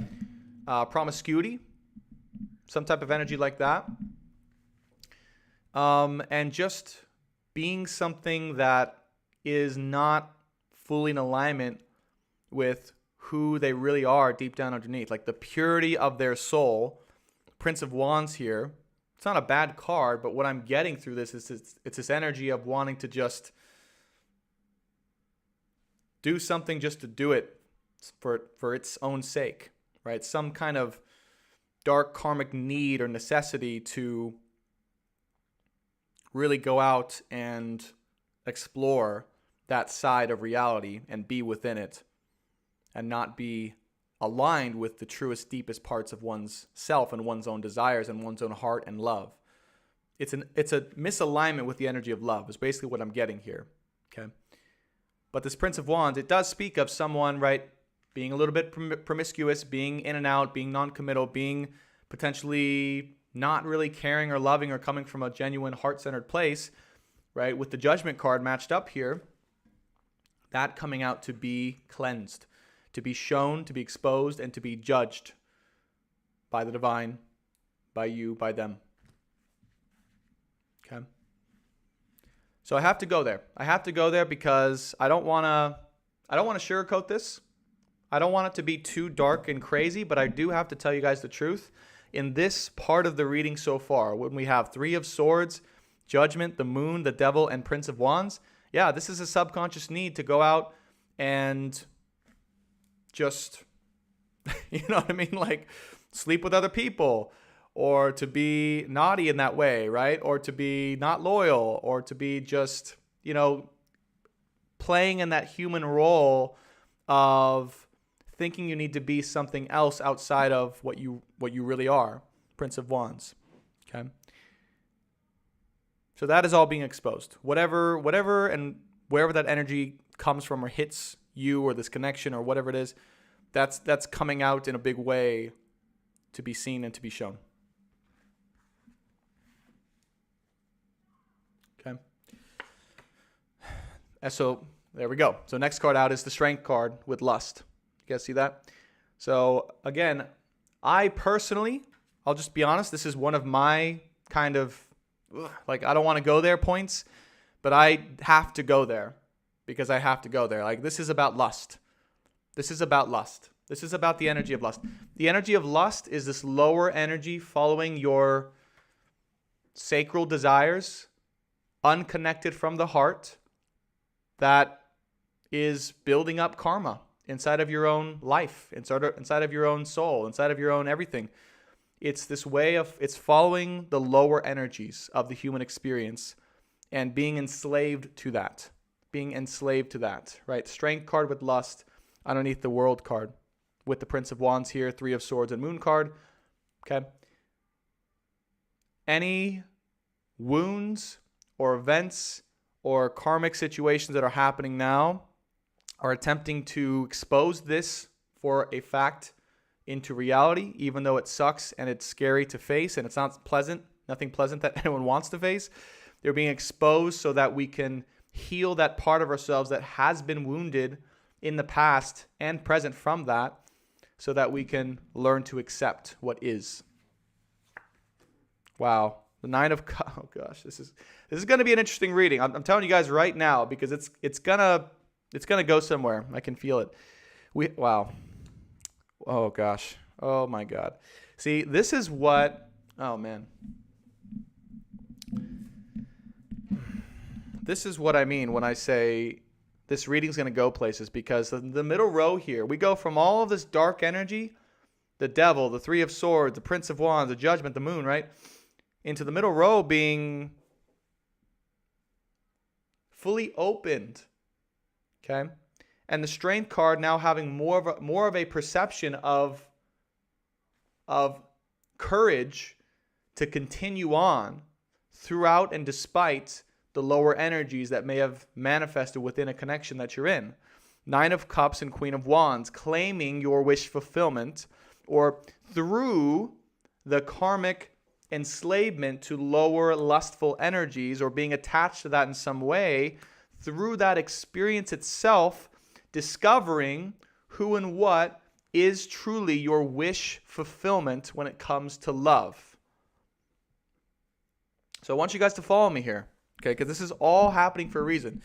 Promiscuity. Some type of energy like that. And just being something that is not fully in alignment with who they really are deep down underneath. Like the purity of their soul. Prince of Wands here. It's not a bad card, but what I'm getting through this is it's this energy of wanting to just do something just to do it for its own sake, right? Some kind of dark karmic need or necessity to really go out and explore that side of reality and be within it and not be aligned with the truest, deepest parts of one's self and one's own desires and one's own heart and love. It's a misalignment with the energy of love is basically what I'm getting here, okay? But this Prince of Wands, it does speak of someone, right, being a little bit promiscuous, being in and out, being non-committal, being potentially not really caring or loving or coming from a genuine heart-centered place, right? With the Judgment card matched up here, that coming out to be cleansed, to be shown, to be exposed, and to be judged by the divine, by you, by them. Okay? So I have to go there. I have to go there because I don't want to sugarcoat this. I don't want it to be too dark and crazy, but I do have to tell you guys the truth. In this part of the reading so far, when we have Three of Swords, Judgment, the Moon, the Devil, and Prince of Wands, yeah, this is a subconscious need to go out and just, you know what I mean? Like sleep with other people, or to be naughty in that way, right? Or to be not loyal, or to be just, you know, playing in that human role of thinking you need to be something else outside of what you really are, Prince of Wands. Okay? So that is all being exposed. Whatever and wherever that energy comes from or hits you or this connection or whatever it is, that's coming out in a big way to be seen and to be shown. So there we go. So next card out is the Strength card with Lust. You guys see that? So again, I personally, I'll just be honest, this is one of my kind of, like, I don't want to go there points, but I have to go there because I have to go there. Like, this is about lust. This is about lust. This is about the energy of lust. The energy of lust is this lower energy following your sacral desires, unconnected from the heart, that is building up karma inside of your own life, inside of your own soul, inside of your own everything. It's this way of, it's following the lower energies of the human experience and being enslaved to that. Being enslaved to that, right? Strength card with Lust underneath the World card with the Prince of Wands here, Three of Swords and Moon card. Okay. Any wounds or events or karmic situations that are happening now are attempting to expose this for a fact into reality, even though it sucks and it's scary to face and it's not pleasant, nothing pleasant that anyone wants to face. They're being exposed so that we can heal that part of ourselves that has been wounded in the past and present from that, so that we can learn to accept what is. Wow. The Nine of Cups. Oh gosh, this is going to be an interesting reading. I'm telling you guys right now, because it's gonna go somewhere. I can feel it. Wow. Oh gosh. Oh my God. See, this is what. Oh man. This is what I mean when I say this reading's going to go places, because the middle row here, we go from all of this dark energy, the Devil, the Three of Swords, the Prince of Wands, the Judgment, the Moon, right? Into the middle row being fully opened, okay? And the Strength card now having more of a perception of courage to continue on throughout and despite the lower energies that may have manifested within a connection that you're in. Nine of Cups and Queen of Wands, claiming your wish fulfillment, or through the karmic enslavement to lower lustful energies, or being attached to that in some way, through that experience itself, discovering who and what is truly your wish fulfillment when it comes to love. So I want you guys to follow me here. Okay, because this is all happening for a reason.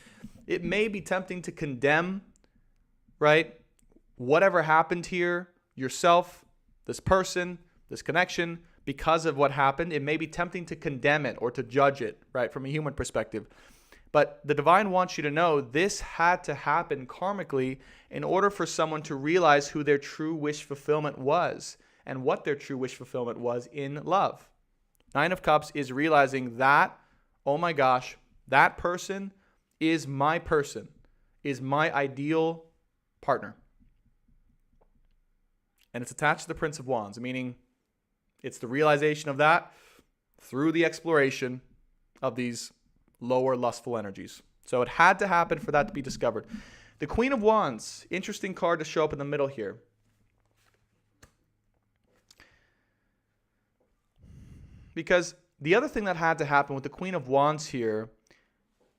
It may be tempting to condemn, right, whatever happened here, yourself, this person, this connection, because of what happened. It may be tempting to condemn it or to judge it, right, from a human perspective. But the divine wants you to know this had to happen karmically in order for someone to realize who their true wish fulfillment was and what their true wish fulfillment was in love. Nine of Cups is realizing that, oh my gosh, that person is my person, is my ideal partner. And it's attached to the Prince of Wands, meaning it's the realization of that through the exploration of these lower lustful energies. So it had to happen for that to be discovered. The Queen of Wands, interesting card to show up in the middle here. Because the other thing that had to happen with the Queen of Wands here,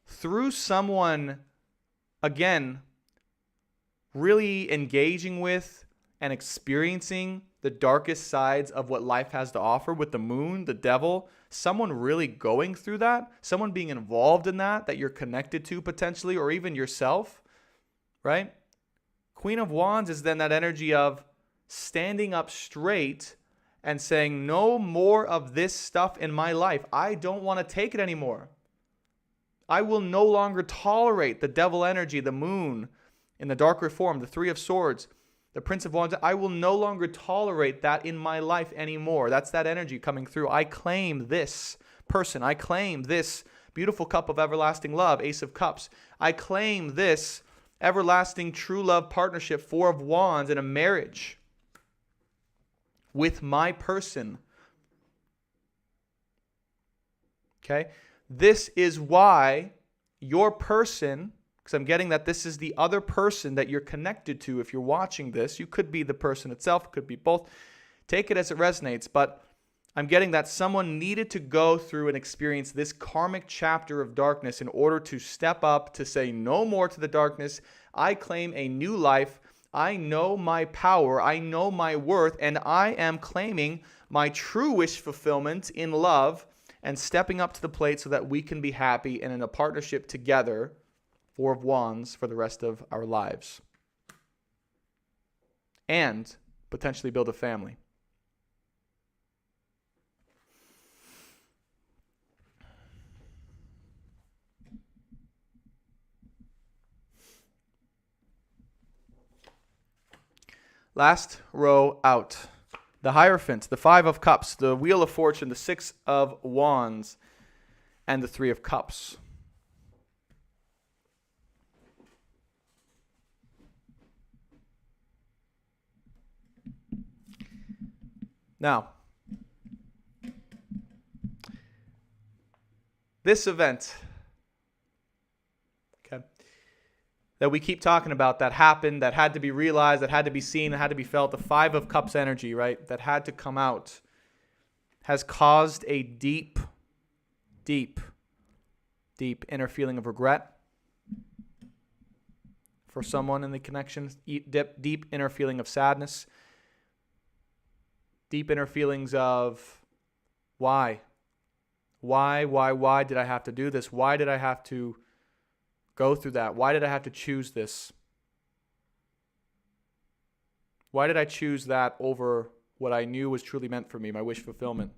through someone, again, really engaging with and experiencing the darkest sides of what life has to offer with the Moon, the Devil, someone really going through that, someone being involved in that you're connected to potentially, or even yourself, right? Queen of Wands is then that energy of standing up straight and saying, no more of this stuff in my life. I don't want to take it anymore. I will no longer tolerate the devil energy, the Moon in the darker form, the Three of Swords, the Prince of Wands. I will no longer tolerate that in my life anymore. That's that energy coming through. I claim this person. I claim this beautiful cup of everlasting love, Ace of Cups. I claim this everlasting true love partnership, Four of Wands, in a marriage with my person. Okay? This is why your person, because I'm getting that this is the other person that you're connected to. If you're watching this, you could be the person itself, could be both. Take it as it resonates. But I'm getting that someone needed to go through and experience this karmic chapter of darkness in order to step up, to say no more to the darkness. I claim a new life. I know my power. I know my worth. And I am claiming my true wish fulfillment in love and stepping up to the plate so that we can be happy and in a partnership together, Four of Wands, for the rest of our lives. And potentially build a family. Last row out. The Hierophant, the Five of Cups, the Wheel of Fortune, the Six of Wands, and the Three of Cups. Now, this event, okay, that we keep talking about, that happened, that had to be realized, that had to be seen, that had to be felt, the Five of Cups energy, right, that had to come out, has caused a deep, deep, deep inner feeling of regret for someone in the connection, deep inner feeling of sadness, deep inner feelings of why did I have to do this? Why did I have to go through that? Why did I have to choose this? Why did I choose that over what I knew was truly meant for me, my wish fulfillment?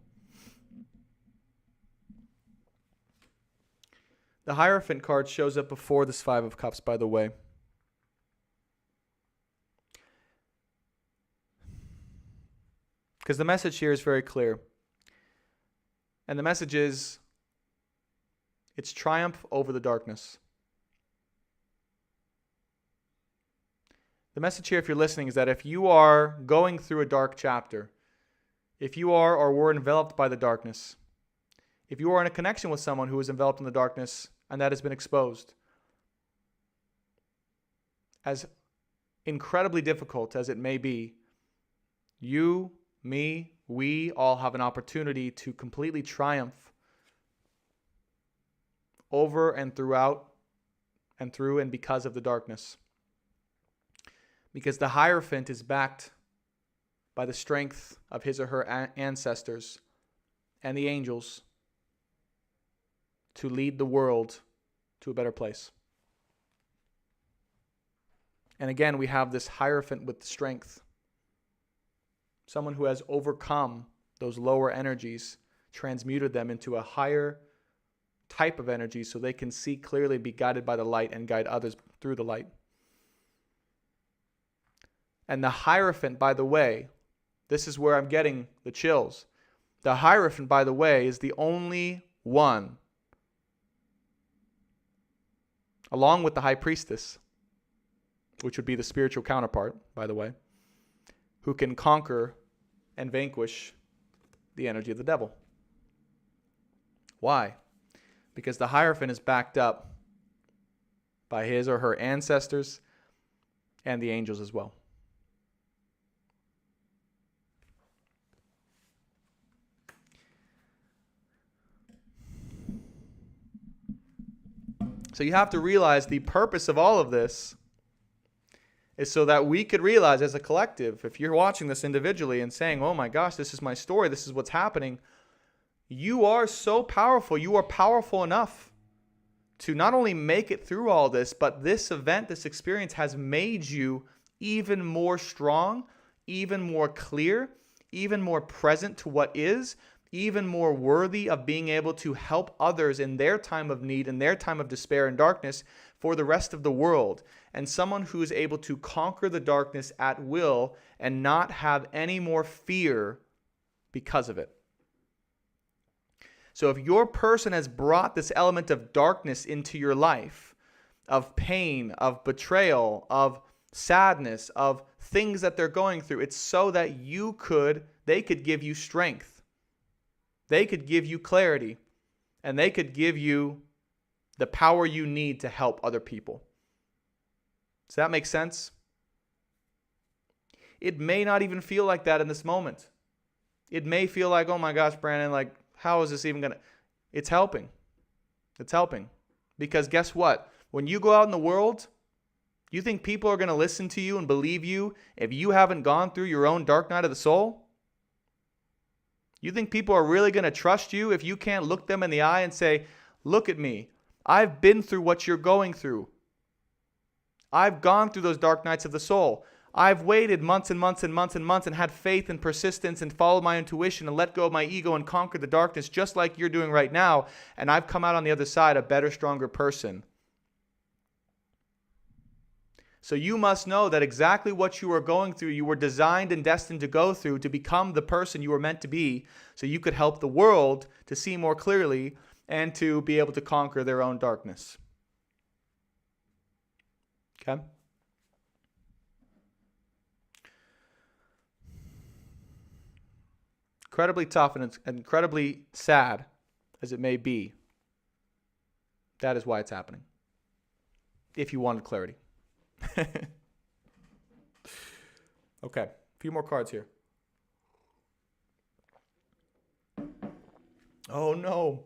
The Hierophant card shows up before this Five of Cups, by the way. Because the message here is very clear. And the message is, it's triumph over the darkness. The message here, if you're listening, is that if you are going through a dark chapter, if you are or were enveloped by the darkness, if you are in a connection with someone who is enveloped in the darkness and that has been exposed, as incredibly difficult as it may be, you, me, we all have an opportunity to completely triumph over and throughout and through and because of the darkness. Because the Hierophant is backed by the strength of his or her ancestors and the angels to lead the world to a better place. And again, we have this Hierophant with strength. Someone who has overcome those lower energies, transmuted them into a higher type of energy so they can see clearly, be guided by the light, and guide others through the light. And the Hierophant, by the way, this is where I'm getting the chills. The Hierophant, by the way, is the only one, along with the High Priestess, which would be the spiritual counterpart, by the way, who can conquer and vanquish the energy of the devil. Why? Because the Hierophant is backed up by his or her ancestors and the angels as well. So you have to realize the purpose of all of this is so that we could realize as a collective, if you're watching this individually and saying, oh my gosh, this is my story, this is what's happening, you are so powerful. You are powerful enough to not only make it through all this, but this event, this experience has made you even more strong, even more clear, even more present to what is, even more worthy of being able to help others in their time of need, in their time of despair and darkness for the rest of the world. And someone who is able to conquer the darkness at will and not have any more fear because of it. So if your person has brought this element of darkness into your life, of pain, of betrayal, of sadness, of things that they're going through, it's so that they could give you strength. They could give you clarity, and they could give you the power you need to help other people. Does that make sense? It may not even feel like that in this moment. It may feel like, oh my gosh, Brandon, like, how is this even going to? It's helping. It's helping. Because guess what? When you go out in the world, you think people are going to listen to you and believe you if you haven't gone through your own dark night of the soul? You think people are really going to trust you if you can't look them in the eye and say, look at me. I've been through what you're going through. I've gone through those dark nights of the soul. I've waited months and months and months and months and had faith and persistence and followed my intuition and let go of my ego and conquered the darkness just like you're doing right now. And I've come out on the other side a better, stronger person. So you must know that exactly what you are going through, you were designed and destined to go through to become the person you were meant to be, so you could help the world to see more clearly and to be able to conquer their own darkness. Okay? Incredibly tough and it's incredibly sad as it may be, that is why it's happening. If you wanted clarity. Okay, a few more cards here. Oh no.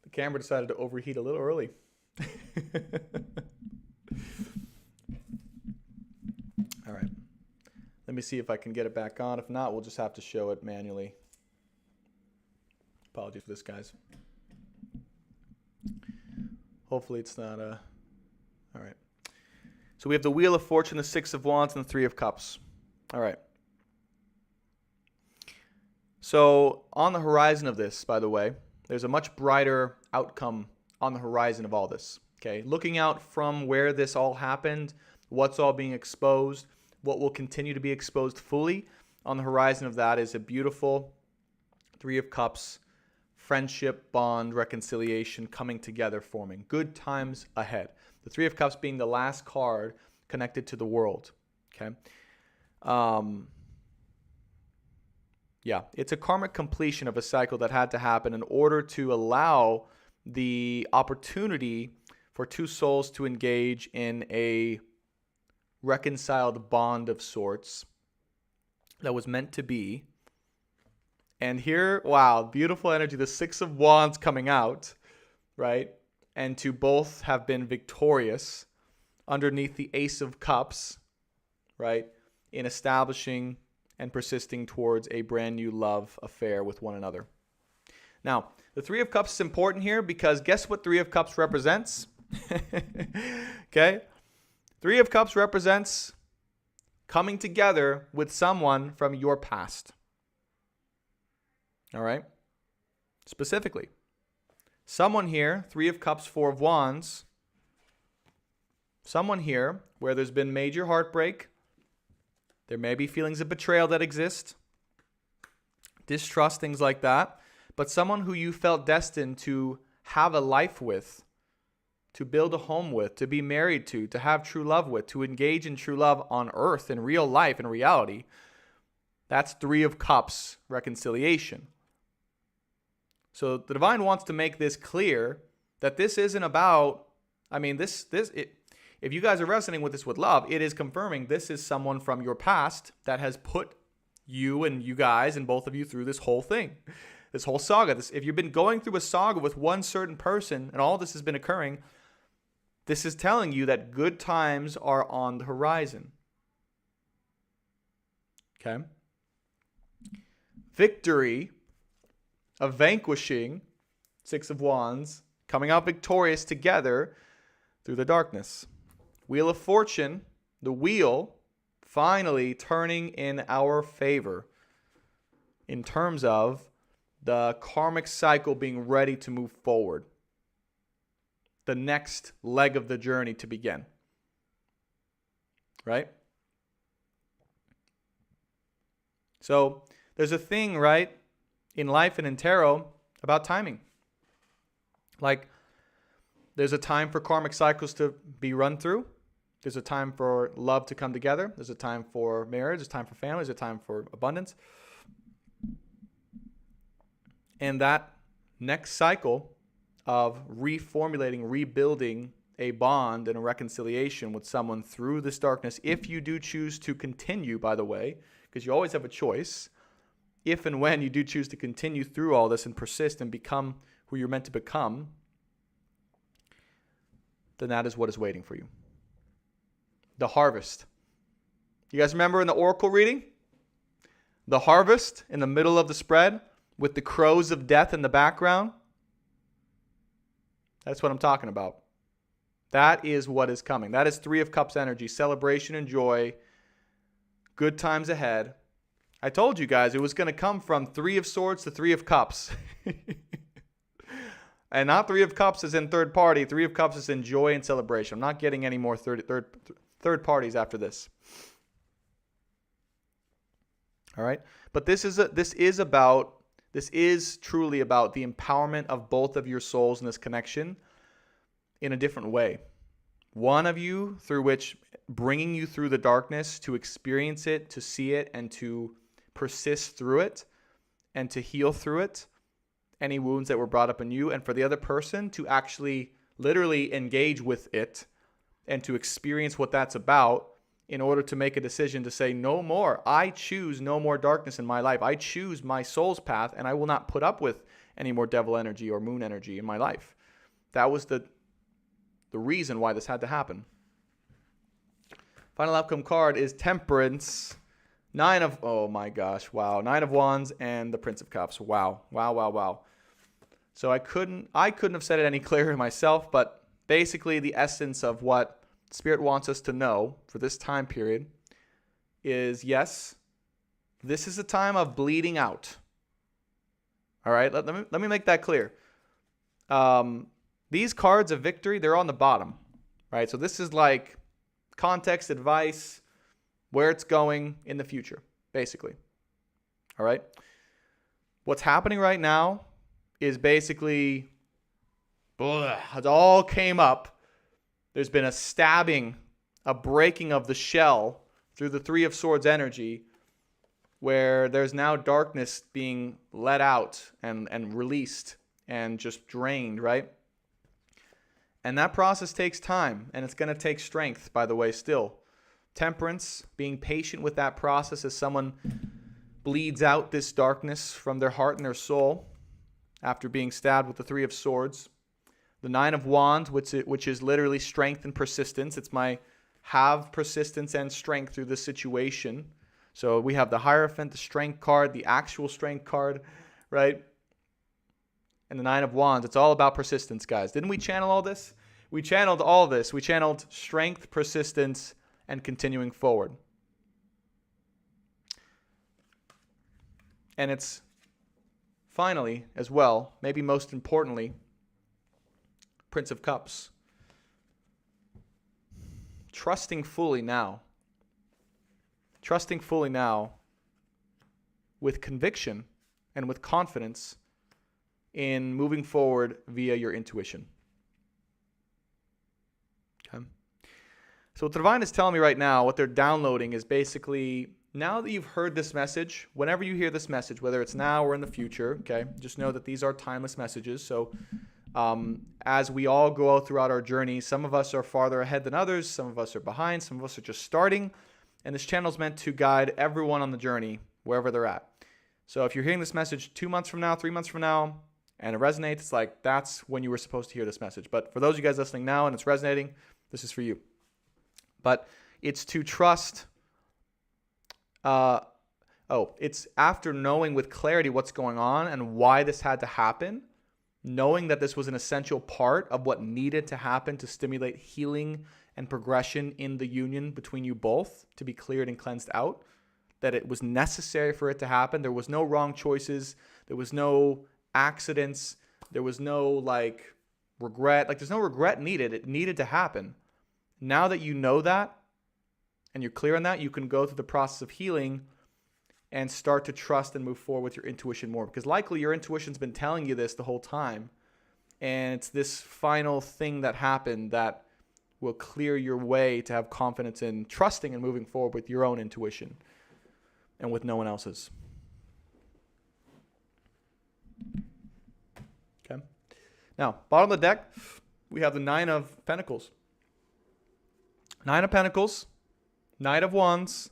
The camera decided to overheat a little early. All right. Let me see if I can get it back on. If not, we'll just have to show it manually. Apologies for this, guys. Hopefully it's not all right. So we have the Wheel of Fortune, the Six of Wands, and the Three of Cups. All right. So on the horizon of this, by the way, there's a much brighter outcome on the horizon of all this. Okay, looking out from where this all happened, what's all being exposed, what will continue to be exposed fully, on the horizon of that is a beautiful Three of Cups, friendship, bond, reconciliation coming together, forming good times ahead. The Three of Cups being the last card connected to the world. Okay. Yeah, it's a karmic completion of a cycle that had to happen in order to allow the opportunity for two souls to engage in a reconciled bond of sorts that was meant to be. And here, wow, beautiful energy, the Six of Wands coming out, right? And to both have been victorious underneath the Ace of Cups, right? In establishing and persisting towards a brand new love affair with one another. Now, the Three of Cups is important here because guess what Three of Cups represents? Okay? Three of Cups represents coming together with someone from your past. All right? Specifically. Someone here, Three of Cups, Four of Wands. Someone here where there's been major heartbreak. There may be feelings of betrayal that exist. Distrust, things like that. But someone who you felt destined to have a life with, to build a home with, to be married to have true love with, to engage in true love on earth, in real life, in reality. That's Three of Cups reconciliation. So the divine wants to make this clear that this isn't about, if you guys are resonating with this with love, it is confirming this is someone from your past that has put you and you guys and both of you through this whole thing, this whole saga. If you've been going through a saga with one certain person and all this has been occurring, this is telling you that good times are on the horizon. Okay? Victory of vanquishing, Six of Wands, coming out victorious together through the darkness. Wheel of Fortune, the wheel finally turning in our favor in terms of the karmic cycle being ready to move forward. The next leg of the journey to begin. Right? So there's a thing, right, in life and in tarot about timing. Like, there's a time for karmic cycles to be run through. There's a time for love to come together. There's a time for marriage. There's a time for family. There's a time for abundance. And that next cycle of reformulating, rebuilding a bond and a reconciliation with someone through this darkness, if you do choose to continue, by the way, because you always have a choice. If and when you do choose to continue through all this and persist and become who you're meant to become, then that is what is waiting for you. The harvest. You guys remember in the oracle reading? The harvest in the middle of the spread with the crows of death in the background? That's what I'm talking about. That is what is coming. That is Three of Cups energy, celebration and joy, good times ahead. I told you guys it was going to come from Three of Swords to Three of Cups. And not Three of Cups as in third party. Three of Cups is in joy and celebration. I'm not getting any more third parties after this. All right? But this is truly about the empowerment of both of your souls in this connection in a different way. One of you through which bringing you through the darkness to experience it, to see it, and to persist through it, and to heal through it, any wounds that were brought up in you, and for the other person to actually literally engage with it and to experience what that's about in order to make a decision to say, no more. I choose no more darkness in my life. I choose my soul's path, and I will not put up with any more devil energy or moon energy in my life. That was the reason why this had to happen. Final outcome card is Temperance. Nine of Wands and the Prince of Cups. Wow. So I couldn't have said it any clearer myself, but basically the essence of what Spirit wants us to know for this time period is, yes, this is a time of bleeding out. All right, let me make that clear. These cards of victory, they're on the bottom, right? So this is like context, advice, where it's going in the future, basically. All right? What's happening right now is basically, it all came up. There's been a stabbing, a breaking of the shell through the Three of Swords energy, where there's now darkness being let out and released and just drained, right? And that process takes time, and it's going to take strength, by the way, still. Temperance, being patient with that process as someone bleeds out this darkness from their heart and their soul after being stabbed with the Three of Swords. The Nine of Wands, which is literally strength and persistence. It's my have persistence and strength through this situation. So we have the Hierophant, the strength card, the actual strength card, right? And the Nine of Wands. It's all about persistence, guys. Didn't we channel all this? We channeled all this. We channeled strength, persistence, and continuing forward. And it's finally, as well, maybe most importantly, Prince of Cups. Trusting fully now. Trusting fully now with conviction and with confidence in moving forward via your intuition. Okay. So what the Divine is telling me right now, what they're downloading is basically, now that you've heard this message, whenever you hear this message, whether it's now or in the future, okay, just know that these are timeless messages. So as we all go out throughout our journey, some of us are farther ahead than others, some of us are behind, some of us are just starting, and this channel is meant to guide everyone on the journey, wherever they're at. So if you're hearing this message 2 months from now, 3 months from now, and it resonates, it's like, that's when you were supposed to hear this message. But for those of you guys listening now and it's resonating, this is for you. But it's to trust. It's after knowing with clarity what's going on and why this had to happen, knowing that this was an essential part of what needed to happen to stimulate healing and progression in the union between you both to be cleared and cleansed out, that it was necessary for it to happen. There was no wrong choices. There was no accidents. There was no regret. There's no regret needed. It needed to happen. Now that you know that and you're clear on that, you can go through the process of healing and start to trust and move forward with your intuition more, because likely your intuition's been telling you this the whole time, and it's this final thing that happened that will clear your way to have confidence in trusting and moving forward with your own intuition and with no one else's. Okay. Now, bottom of the deck, we have the Nine of Pentacles. Nine of Pentacles, Knight of Wands,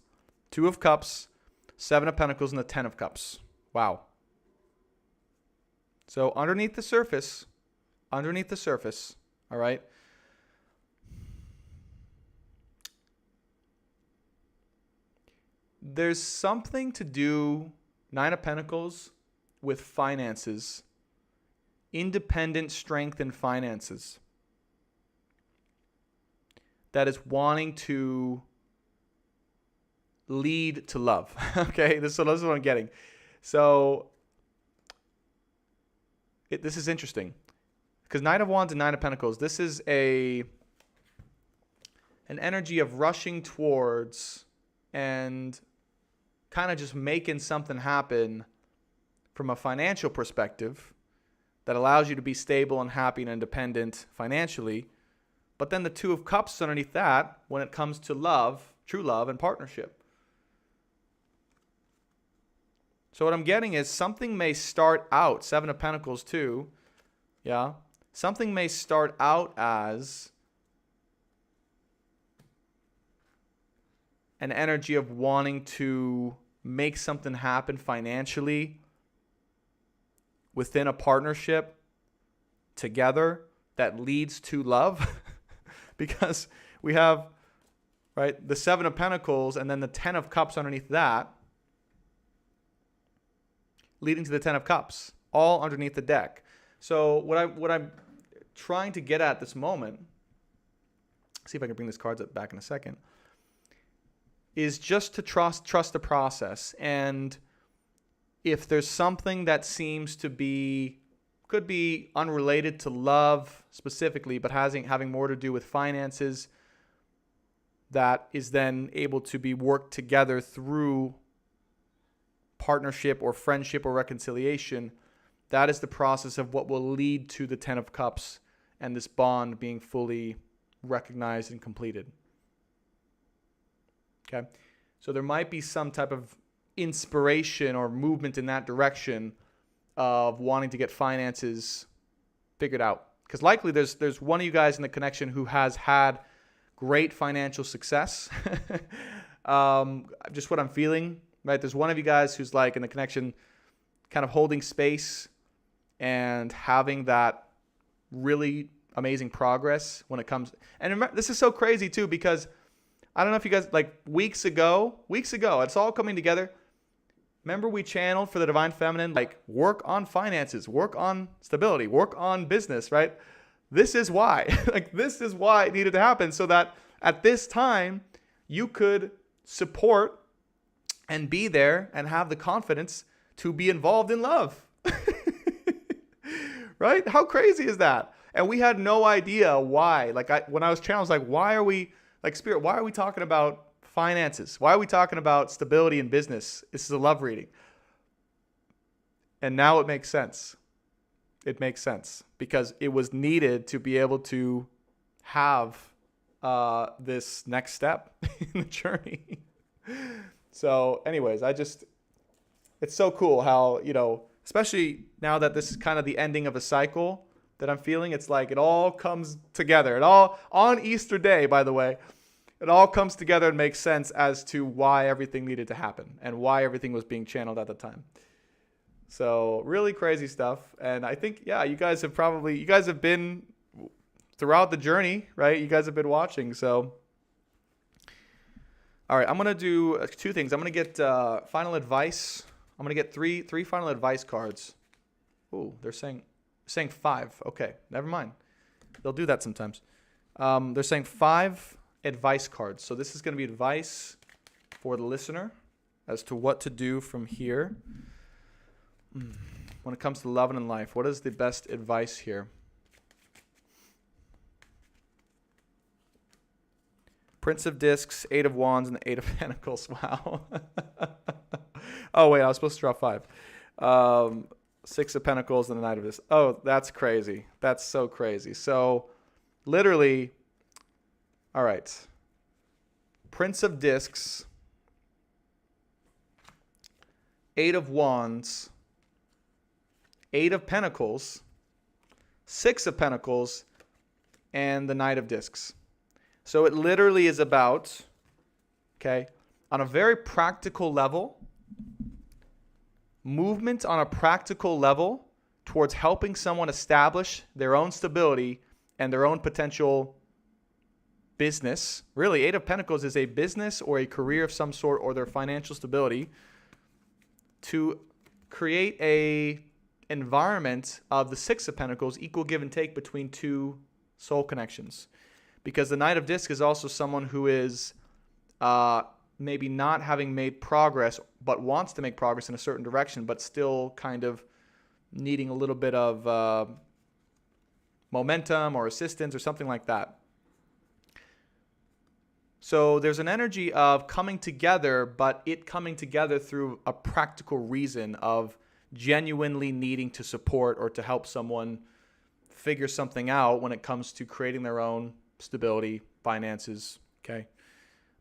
Two of Cups, Seven of Pentacles, and the Ten of Cups. Wow. So underneath the surface, all right, there's something to do, Nine of Pentacles, with finances, independent strength in finances, that is wanting to lead to love. Okay, this is what I'm getting. So this is interesting because Knight of Wands and Nine of Pentacles, this is an energy of rushing towards and kind of just making something happen from a financial perspective that allows you to be stable and happy and independent financially. But then the Two of Cups underneath that when it comes to love, true love, and partnership. So what I'm getting is something may start out, Seven of Pentacles too, yeah? Something may start out as an energy of wanting to make something happen financially within a partnership together that leads to love. Because we have, right, the Seven of Pentacles and then the Ten of Cups underneath that, leading to the Ten of Cups, all underneath the deck. So what I'm trying to get at this moment, see if I can bring these cards up back in a second, is just to trust the process. And if there's something that seems to be, could be unrelated to love specifically, but having more to do with finances, that is then able to be worked together through partnership or friendship or reconciliation, that is the process of what will lead to the Ten of Cups and this bond being fully recognized and completed. Okay, so there might be some type of inspiration or movement in that direction of wanting to get finances figured out. Because likely there's one of you guys in the connection who has had great financial success. Just what I'm feeling, right? There's one of you guys who's like in the connection kind of holding space and having that really amazing progress when it comes. And remember, this is so crazy too, because I don't know if you guys, like weeks ago, it's all coming together. Remember we channeled for the Divine Feminine, like work on finances, work on stability, work on business, right? This is why, this is why it needed to happen, so that at this time you could support and be there and have the confidence to be involved in love. Right? How crazy is that? And we had no idea why. When I was challenged, why are we, Spirit, why are we talking about finances? Why are we talking about stability in business? This is a love reading. And now it makes sense. It makes sense because it was needed to be able to have this next step in the journey. So anyways, it's so cool how, especially now that this is kind of the ending of a cycle that I'm feeling, it's like it all comes together. It all, on Easter Day, by the way, it all comes together and makes sense as to why everything needed to happen and why everything was being channeled at the time. So really crazy stuff. And I think, yeah, you guys have been throughout the journey, right? You guys have been watching. So, all right, I'm going to do two things. I'm going to get final advice. I'm going to get three final advice cards. Ooh, they're saying 5. Okay, never mind. They'll do that sometimes. They're saying 5 advice cards. So this is going to be advice for the listener as to what to do from here. When it comes to love and in life, what is the best advice here? Prince of Discs, 8 of Wands, and the 8 of Pentacles. Wow. Oh, wait, I was supposed to draw 5. 6 of Pentacles and the Knight of Discs. Oh, that's crazy. That's so crazy. So, literally, all right. Prince of Discs, 8 of Wands, 8 of Pentacles, 6 of Pentacles, and the Knight of Discs. So it literally is about, okay, on a very practical level, movement on a practical level towards helping someone establish their own stability and their own potential business. Really, Eight of Pentacles is a business or a career of some sort, or their financial stability, to create a environment of the Six of Pentacles, equal give and take between two soul connections. Because the Knight of Discs is also someone who is maybe not having made progress, but wants to make progress in a certain direction, but still kind of needing a little bit of momentum or assistance or something like that. So there's an energy of coming together, but it coming together through a practical reason of genuinely needing to support or to help someone figure something out when it comes to creating their own stability, finances, okay?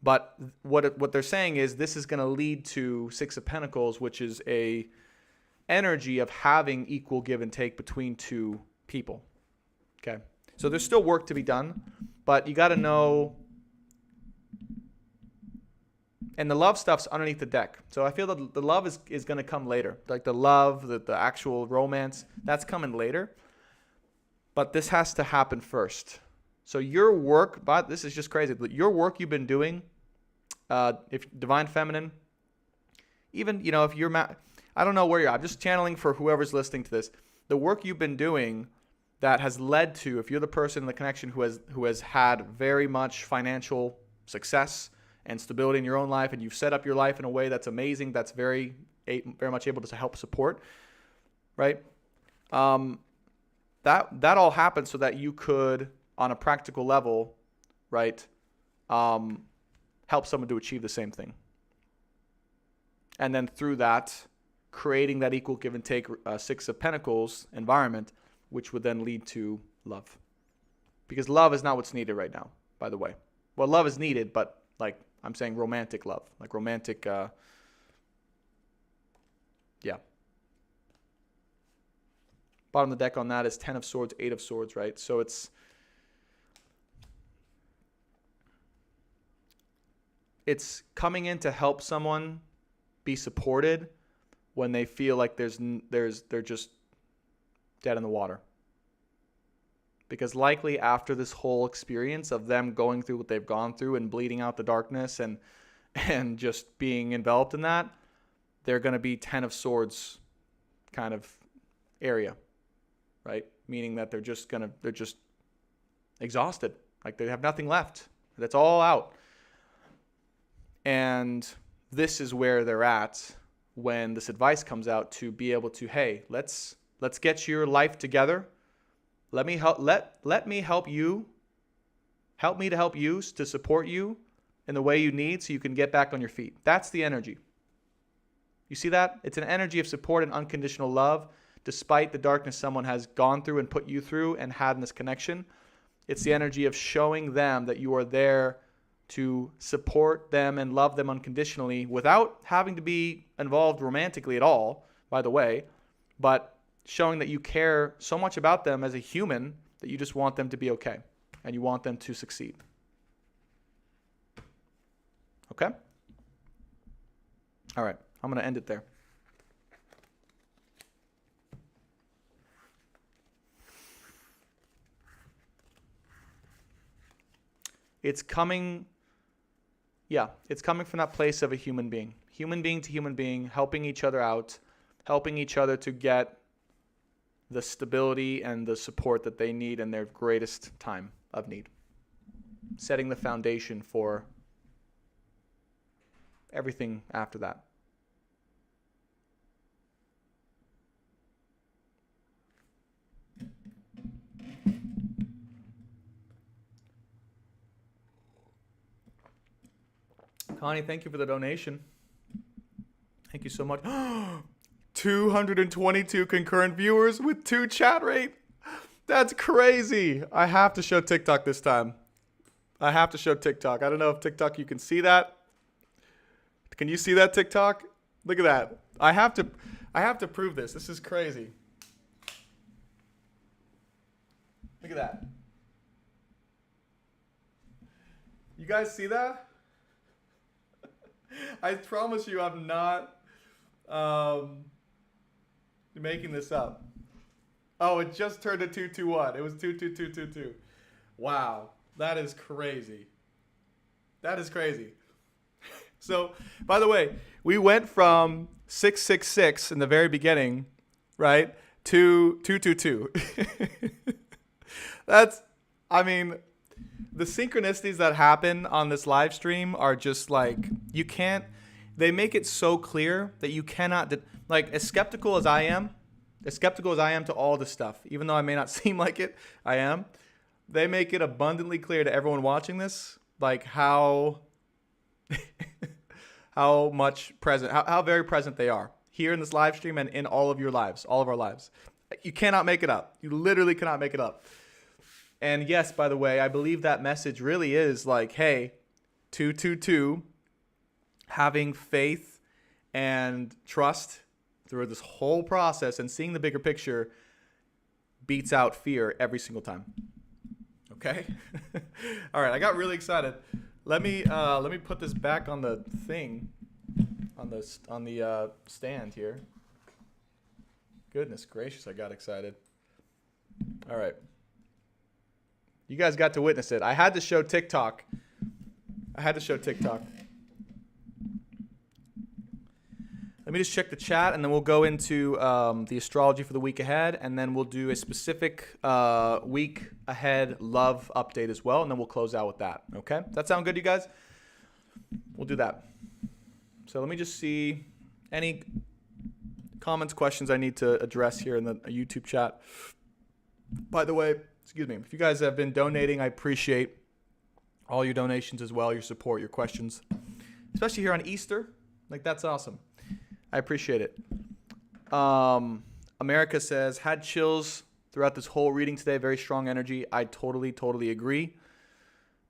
But what they're saying is this is going to lead to Six of Pentacles, which is a energy of having equal give and take between two people, okay? So there's still work to be done, but you got to know. And the love stuff's underneath the deck. So I feel that the love is going to come later. Like the love, the actual romance, that's coming later. But this has to happen first. So your work, but this is just crazy. But your work you've been doing, if Divine Feminine, even, you know, if you're, I don't know where you're at. I'm just channeling for whoever's listening to this. The work you've been doing that has led to, if you're the person in the connection who has had very much financial success and stability in your own life, and you've set up your life in a way that's amazing, that's very much able to help support, right? That all happened so that you could, on a practical level, right, help someone to achieve the same thing. And then through that, creating that equal give and take Six of Pentacles environment, which would then lead to love. Because love is not what's needed right now, by the way. Well, love is needed, but like, I'm saying romantic love, like romantic, yeah. Bottom of the deck on that is Ten of Swords, Eight of Swords, right? So it's coming in to help someone be supported when they feel like they're just dead in the water. Because likely after this whole experience of them going through what they've gone through and bleeding out the darkness and just being enveloped in that, they're going to be Ten of Swords kind of area, right? Meaning that they're just exhausted. Like they have nothing left. That's all out. And this is where they're at when this advice comes out, to be able to, hey, let's get your life together. Let me help you. Help me to help you, to support you in the way you need so you can get back on your feet. That's the energy. You see that? It's an energy of support and unconditional love, despite the darkness someone has gone through and put you through and had in this connection. It's the energy of showing them that you are there to support them and love them unconditionally without having to be involved romantically at all, by the way, but showing that you care so much about them as a human that you just want them to be okay and you want them to succeed. Okay? All right. I'm going to end it there. It's coming from that place of a human being to human being, helping each other out, helping each other to get the stability and the support that they need in their greatest time of need. Setting the foundation for everything after that. Connie, thank you for the donation. Thank you so much. 222 concurrent viewers with 2 chat rate. That's crazy. I have to show TikTok this time. I have to show TikTok. I don't know if TikTok you can see that. Can you see that, TikTok? Look at that. I have to prove this. This is crazy. Look at that. You guys see that? I promise you I'm not making this up. Oh, it just turned to 221. It was 22222. Wow, that is crazy. That is crazy. So, by the way, we went from 666 in the very beginning, right, to 222. That's, I mean, the synchronicities that happen on this live stream are just like, you can't, they make it so clear that you cannot, like, as skeptical as I am to all this stuff, even though I may not seem like it, I am. They make it abundantly clear to everyone watching this, like how how much present, how very present they are here in this live stream and in all of your lives, all of our lives. You cannot make it up. You literally cannot make it up. And yes, by the way, I believe that message really is like, hey, 222, having faith and trust through this whole process and seeing the bigger picture beats out fear every single time. Okay? All right, I got really excited. Let me put this back on the thing, on the stand here. Goodness gracious, I got excited. All right. You guys got to witness it. I had to show TikTok. Let me just check the chat, and then we'll go into the astrology for the week ahead, and then we'll do a specific week ahead love update as well, and then we'll close out with that. Okay? Does that sound good, you guys? We'll do that. So let me just see any comments, questions I need to address here in the YouTube chat. By the way, excuse me, if you guys have been donating, I appreciate all your donations as well, your support, your questions, especially here on Easter. Like, that's awesome. I appreciate it. America says, had chills throughout this whole reading today. Very strong energy. I totally agree.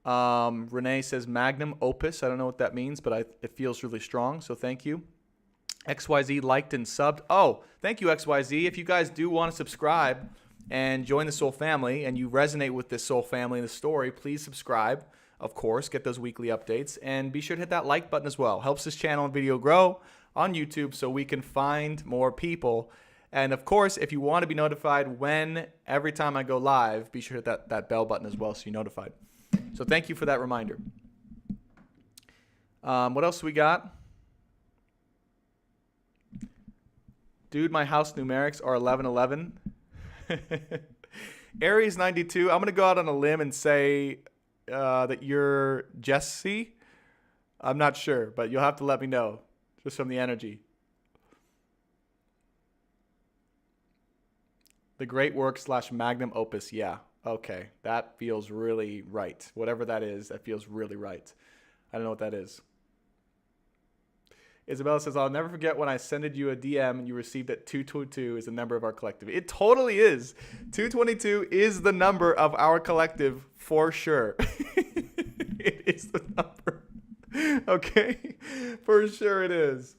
Renee says, magnum opus. I don't know what that means, but it feels really strong. So thank you. XYZ liked and subbed. Oh, thank you, XYZ. If you guys do want to subscribe and join the Soul Family and you resonate with this Soul Family and the story, please subscribe. Of course, get those weekly updates. And be sure to hit that like button as well. Helps this channel and video grow on YouTube so we can find more people. And of course, if you want to be notified every time I go live, be sure to hit that bell button as well so you're notified. So thank you for that reminder. What else we got? Dude, my house numerics are 1111. Aries 92. I'm going to go out on a limb and say that you're Jesse. I'm not sure, but you'll have to let me know just from the energy. The great work / magnum opus. Yeah. Okay. That feels really right. Whatever that is, that feels really right. I don't know what that is. Isabella says, I'll never forget when I sent you a DM and you received that 222 is a number of our collective. It totally is. 222 is the number of our collective for sure. It is the number. Okay? For sure it is.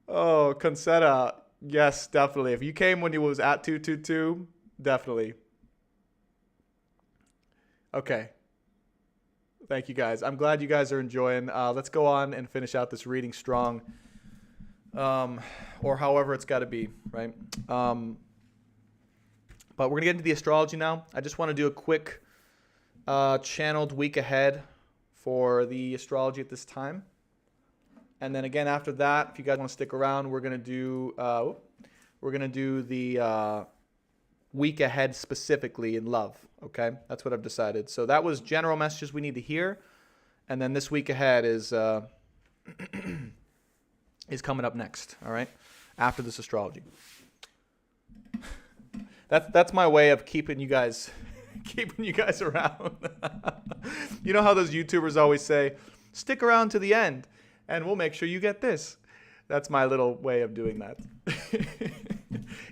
Oh, Concetta. Yes, definitely. If you came when you was at 222, definitely. Okay. Thank you, guys. I'm glad you guys are enjoying. Let's go on and finish out this reading strong, or however it's got to be, right? But we're going to get into the astrology now. I just want to do a quick channeled week ahead for the astrology at this time. And then again, after that, if you guys want to stick around, we're going to do the week ahead specifically in love. Okay, that's what I've decided. So that was general messages we need to hear, and then this week ahead is is coming up next. All right, after this astrology. That's my way of keeping you guys around. You know how those YouTubers always say, "Stick around to the end, and we'll make sure you get this." That's my little way of doing that.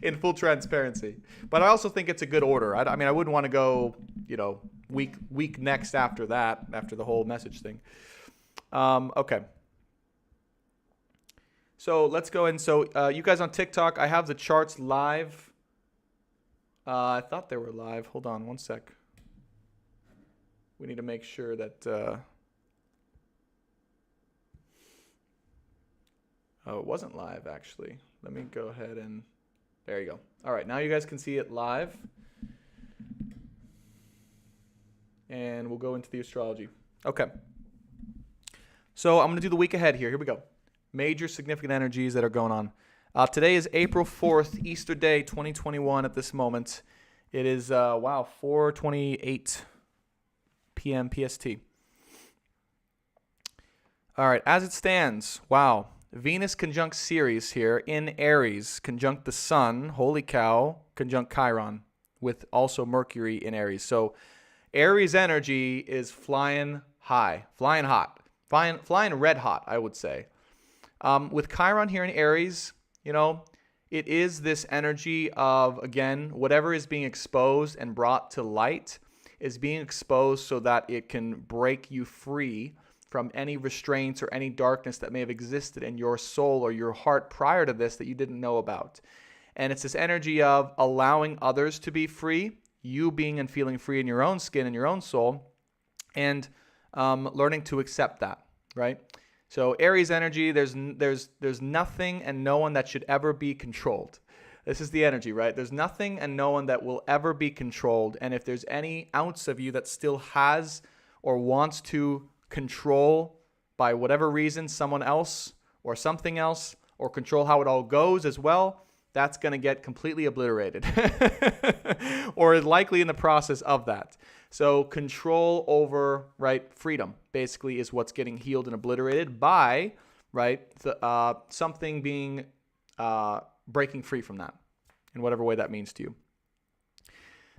In full transparency. But I also think it's a good order. I mean, I wouldn't want to go, week next after that, after the whole message thing. Okay. So let's go in. So you guys on TikTok, I have the charts live. I thought they were live. Hold on one sec. We need to make sure that... Oh, it wasn't live, actually. Let me go ahead and... There you go. All right, now you guys can see it live. And we'll go into the astrology. Okay. So I'm going to do the week ahead here. Here we go. Major significant energies that are going on. Today is April 4th, Easter Day, 2021 at this moment. It is, 4:28 p.m. PST. All right, as it stands, wow. Venus conjunct Ceres here in Aries, conjunct the Sun, holy cow, conjunct Chiron, with also Mercury in Aries. So Aries energy is flying high, flying hot, flying red hot, I would say. With Chiron here in Aries, it is this energy of, again, whatever is being exposed and brought to light is being exposed so that it can break you free from any restraints or any darkness that may have existed in your soul or your heart prior to this that you didn't know about. And it's this energy of allowing others to be free, you being and feeling free in your own skin and your own soul, and learning to accept that, right? So Aries energy, there's nothing and no one that should ever be controlled. This is the energy, right? There's nothing and no one that will ever be controlled. And if there's any ounce of you that still has or wants to control by whatever reason someone else or something else, or control how it all goes as well, that's going to get completely obliterated or is likely in the process of that. So control over, right, freedom basically is what's getting healed and obliterated by, right, something being breaking free from that in whatever way that means to you.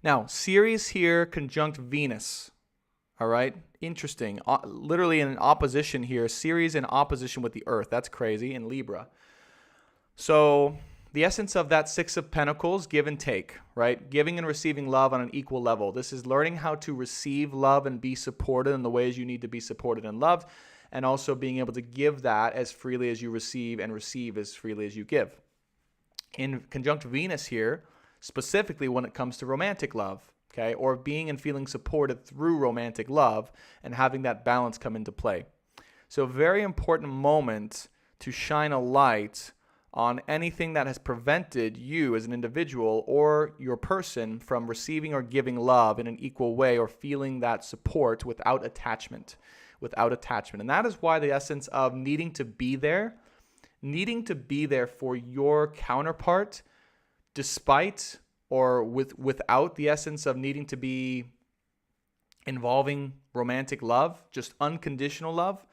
Now, Ceres here conjunct Venus. All right, interesting. Literally in opposition here, Ceres in opposition with the Earth. That's crazy in Libra. So the essence of that Six of Pentacles, give and take, right? Giving and receiving love on an equal level. This is learning how to receive love and be supported in the ways you need to be supported and loved, and also being able to give that as freely as you receive and receive as freely as you give. In conjunct Venus here, specifically when it comes to romantic love, okay, or being and feeling supported through romantic love and having that balance come into play. So a very important moment to shine a light on anything that has prevented you as an individual or your person from receiving or giving love in an equal way or feeling that support without attachment. And that is why the essence of needing to be there for your counterpart despite or without the essence of needing to be involving romantic love, just unconditional love.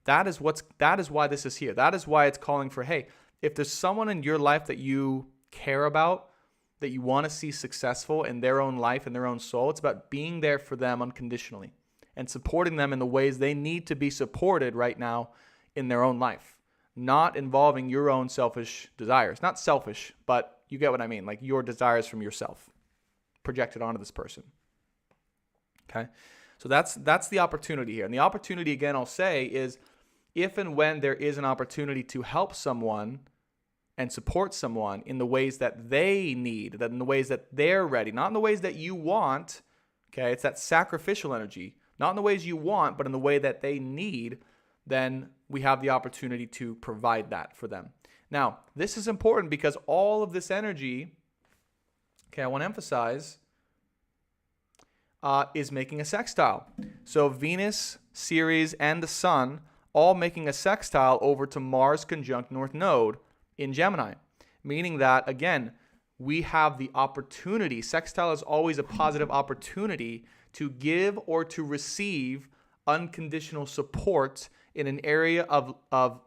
That is why this is here. That is why it's calling for, hey, if there's someone in your life that you care about, that you want to see successful in their own life and their own soul, it's about being there for them unconditionally and supporting them in the ways they need to be supported right now in their own life, not involving your own selfish desires. Not selfish, but you get what I mean, like your desires from yourself projected onto this person. Okay? So that's the opportunity here. And the opportunity, again, I'll say, is if and when there is an opportunity to help someone and support someone in the ways that they need, that in the ways that they're ready, not in the ways that you want, okay? It's that sacrificial energy, not in the ways you want, but in the way that they need, then we have the opportunity to provide that for them. Now, this is important because all of this energy, okay, I want to emphasize, is making a sextile. So Venus, Ceres, and the Sun all making a sextile over to Mars conjunct North Node in Gemini, meaning that, again, we have the opportunity. Sextile is always a positive opportunity to give or to receive unconditional support in an area of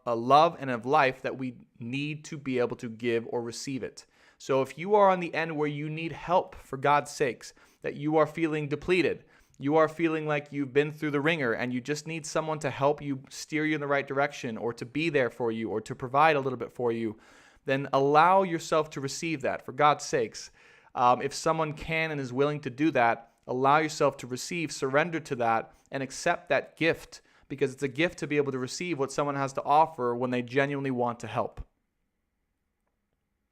a love and of life that we need to be able to give or receive it. So if you are on the end where you need help, for God's sakes, that you are feeling depleted, you are feeling like you've been through the ringer and you just need someone to help you steer you in the right direction or to be there for you or to provide a little bit for you, then allow yourself to receive that, for God's sakes. If someone can and is willing to do that, allow yourself to receive, surrender to that, and accept that gift, because it's a gift to be able to receive what someone has to offer when they genuinely want to help.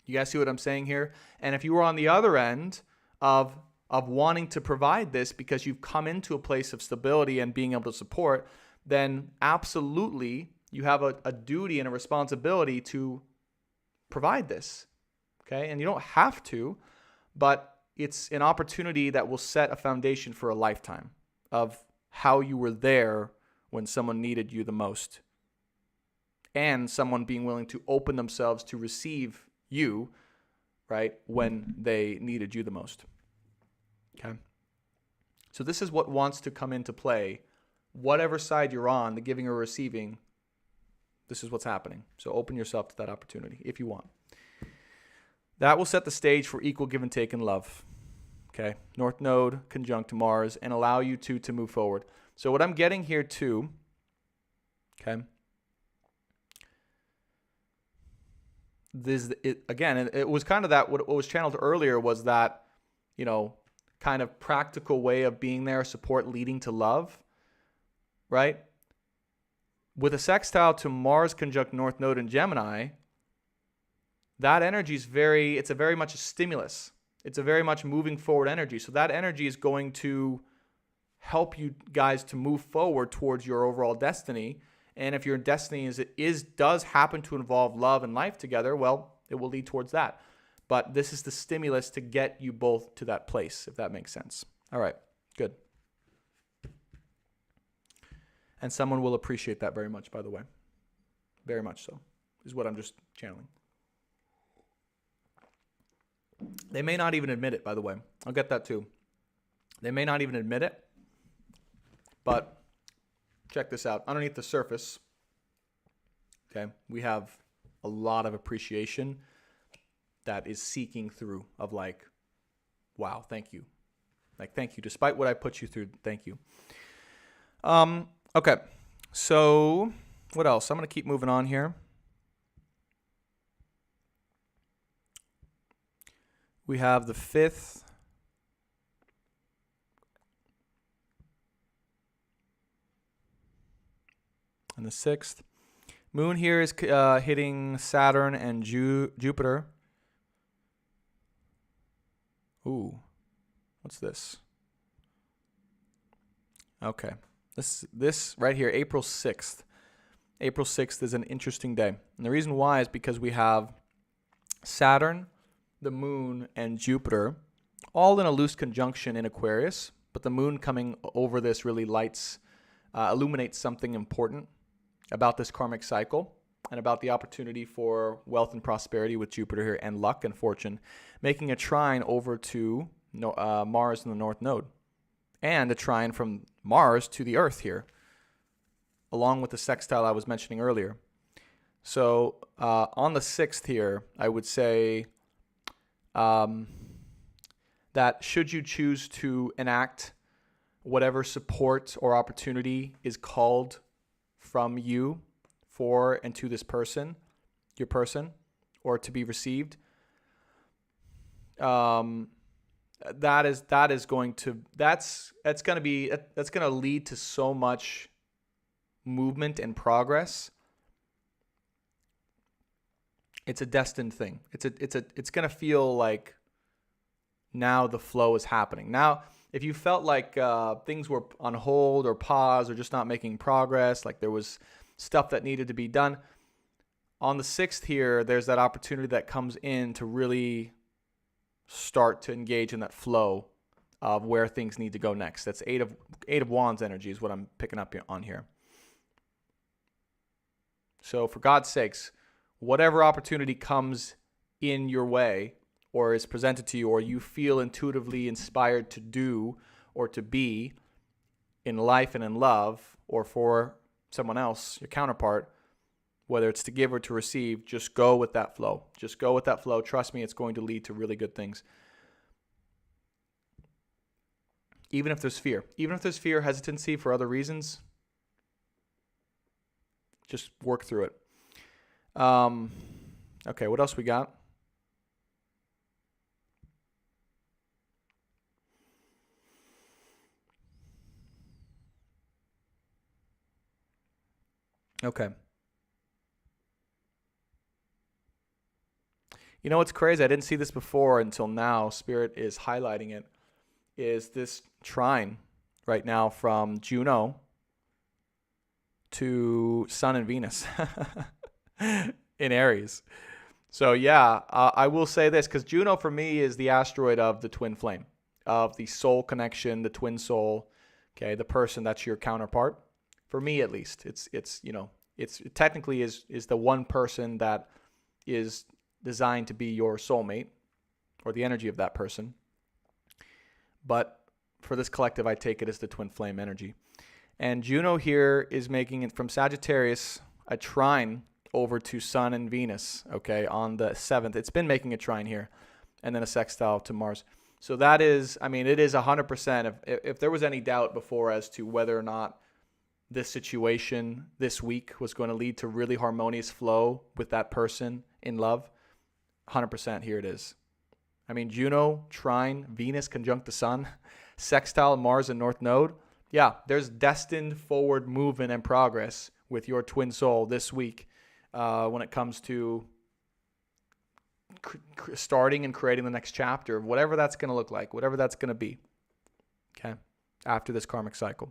You guys see what I'm saying here? And if you are on the other end of wanting to provide this because you've come into a place of stability and being able to support, then absolutely You have a duty and a responsibility to provide this, okay? And you don't have to, but it's an opportunity that will set a foundation for a lifetime of how you were there when someone needed you the most, and someone being willing to open themselves to receive you, right, when they needed you the most, okay? So this is what wants to come into play. Whatever side you're on, the giving or receiving, this is what's happening. So open yourself to that opportunity if you want. That will set the stage for equal give and take in love. Okay, North Node conjunct Mars, and allow you to move forward. So what I'm getting here too, okay, it was kind of that, what was channeled earlier was that, kind of practical way of being there, support leading to love, right? With a sextile to Mars conjunct North Node in Gemini, that energy is it's a very much a stimulus. It's a very much moving forward energy. So that energy is going to help you guys to move forward towards your overall destiny. And if your destiny does happen to involve love and life together, well, it will lead towards that. But this is the stimulus to get you both to that place, if that makes sense. All right, good. And someone will appreciate that very much, by the way. Very much so, is what I'm just channeling. They may not even admit it, by the way. I'll get that too. They may not even admit it, but check this out. Underneath the surface, okay, we have a lot of appreciation that is seeking through of like, wow, thank you. Like, thank you. Despite what I put you through, thank you. Okay, so what else? I'm going to keep moving on here. We have the 5th. And the 6th. Moon here is hitting Saturn and Jupiter. Ooh, what's this? Okay, this right here, April 6th. April 6th is an interesting day. And the reason why is because we have Saturn, the moon, and Jupiter all in a loose conjunction in Aquarius, but the moon coming over this really illuminates something important about this karmic cycle and about the opportunity for wealth and prosperity with Jupiter here and luck and fortune, making a trine over to Mars in the North Node, and a trine from Mars to the Earth here, along with the sextile I was mentioning earlier. So on the 6th here, I would say that should you choose to enact whatever support or opportunity is called from you for and to this person, your person, or to be received, that's going to lead to so much movement and progress. It's a destined thing. It's going to feel like now the flow is happening. Now, if you felt like things were on hold or pause or just not making progress, like there was stuff that needed to be done, on the 6th here, there's that opportunity that comes in to really start to engage in that flow of where things need to go next. That's eight of Wands energy is what I'm picking up on here. So for God's sakes, whatever opportunity comes in your way or is presented to you, or you feel intuitively inspired to do or to be in life and in love, or for someone else, your counterpart, whether it's to give or to receive, just go with that flow. Just go with that flow. Trust me, it's going to lead to really good things. Even if there's fear. Even if there's fear, hesitancy for other reasons, just work through it. Okay, what else we got? Okay. You know what's crazy? I didn't see this before until now. Spirit is highlighting it. Is this trine right now from Juno to Sun and Venus in Aries. So yeah, I will say this, because Juno for me is the asteroid of the twin flame, of the soul connection, the twin soul. Okay, the person that's your counterpart. For me, at least, it technically is the one person that is designed to be your soulmate, or the energy of that person. But for this collective, I take it as the twin flame energy. And Juno here is making it from Sagittarius a trine over to Sun and Venus, okay, on the 7th. It's been making a trine here, and then a sextile to Mars. So that is, I mean, it is 100%. If there was any doubt before as to whether or not this situation this week was going to lead to really harmonious flow with that person in love, 100% here it is. I mean, Juno, trine, Venus conjunct the Sun, sextile Mars and North Node. Yeah, there's destined forward movement and progress with your twin soul this week when it comes to starting and creating the next chapter of whatever that's going to look like, whatever that's going to be, okay, after this karmic cycle.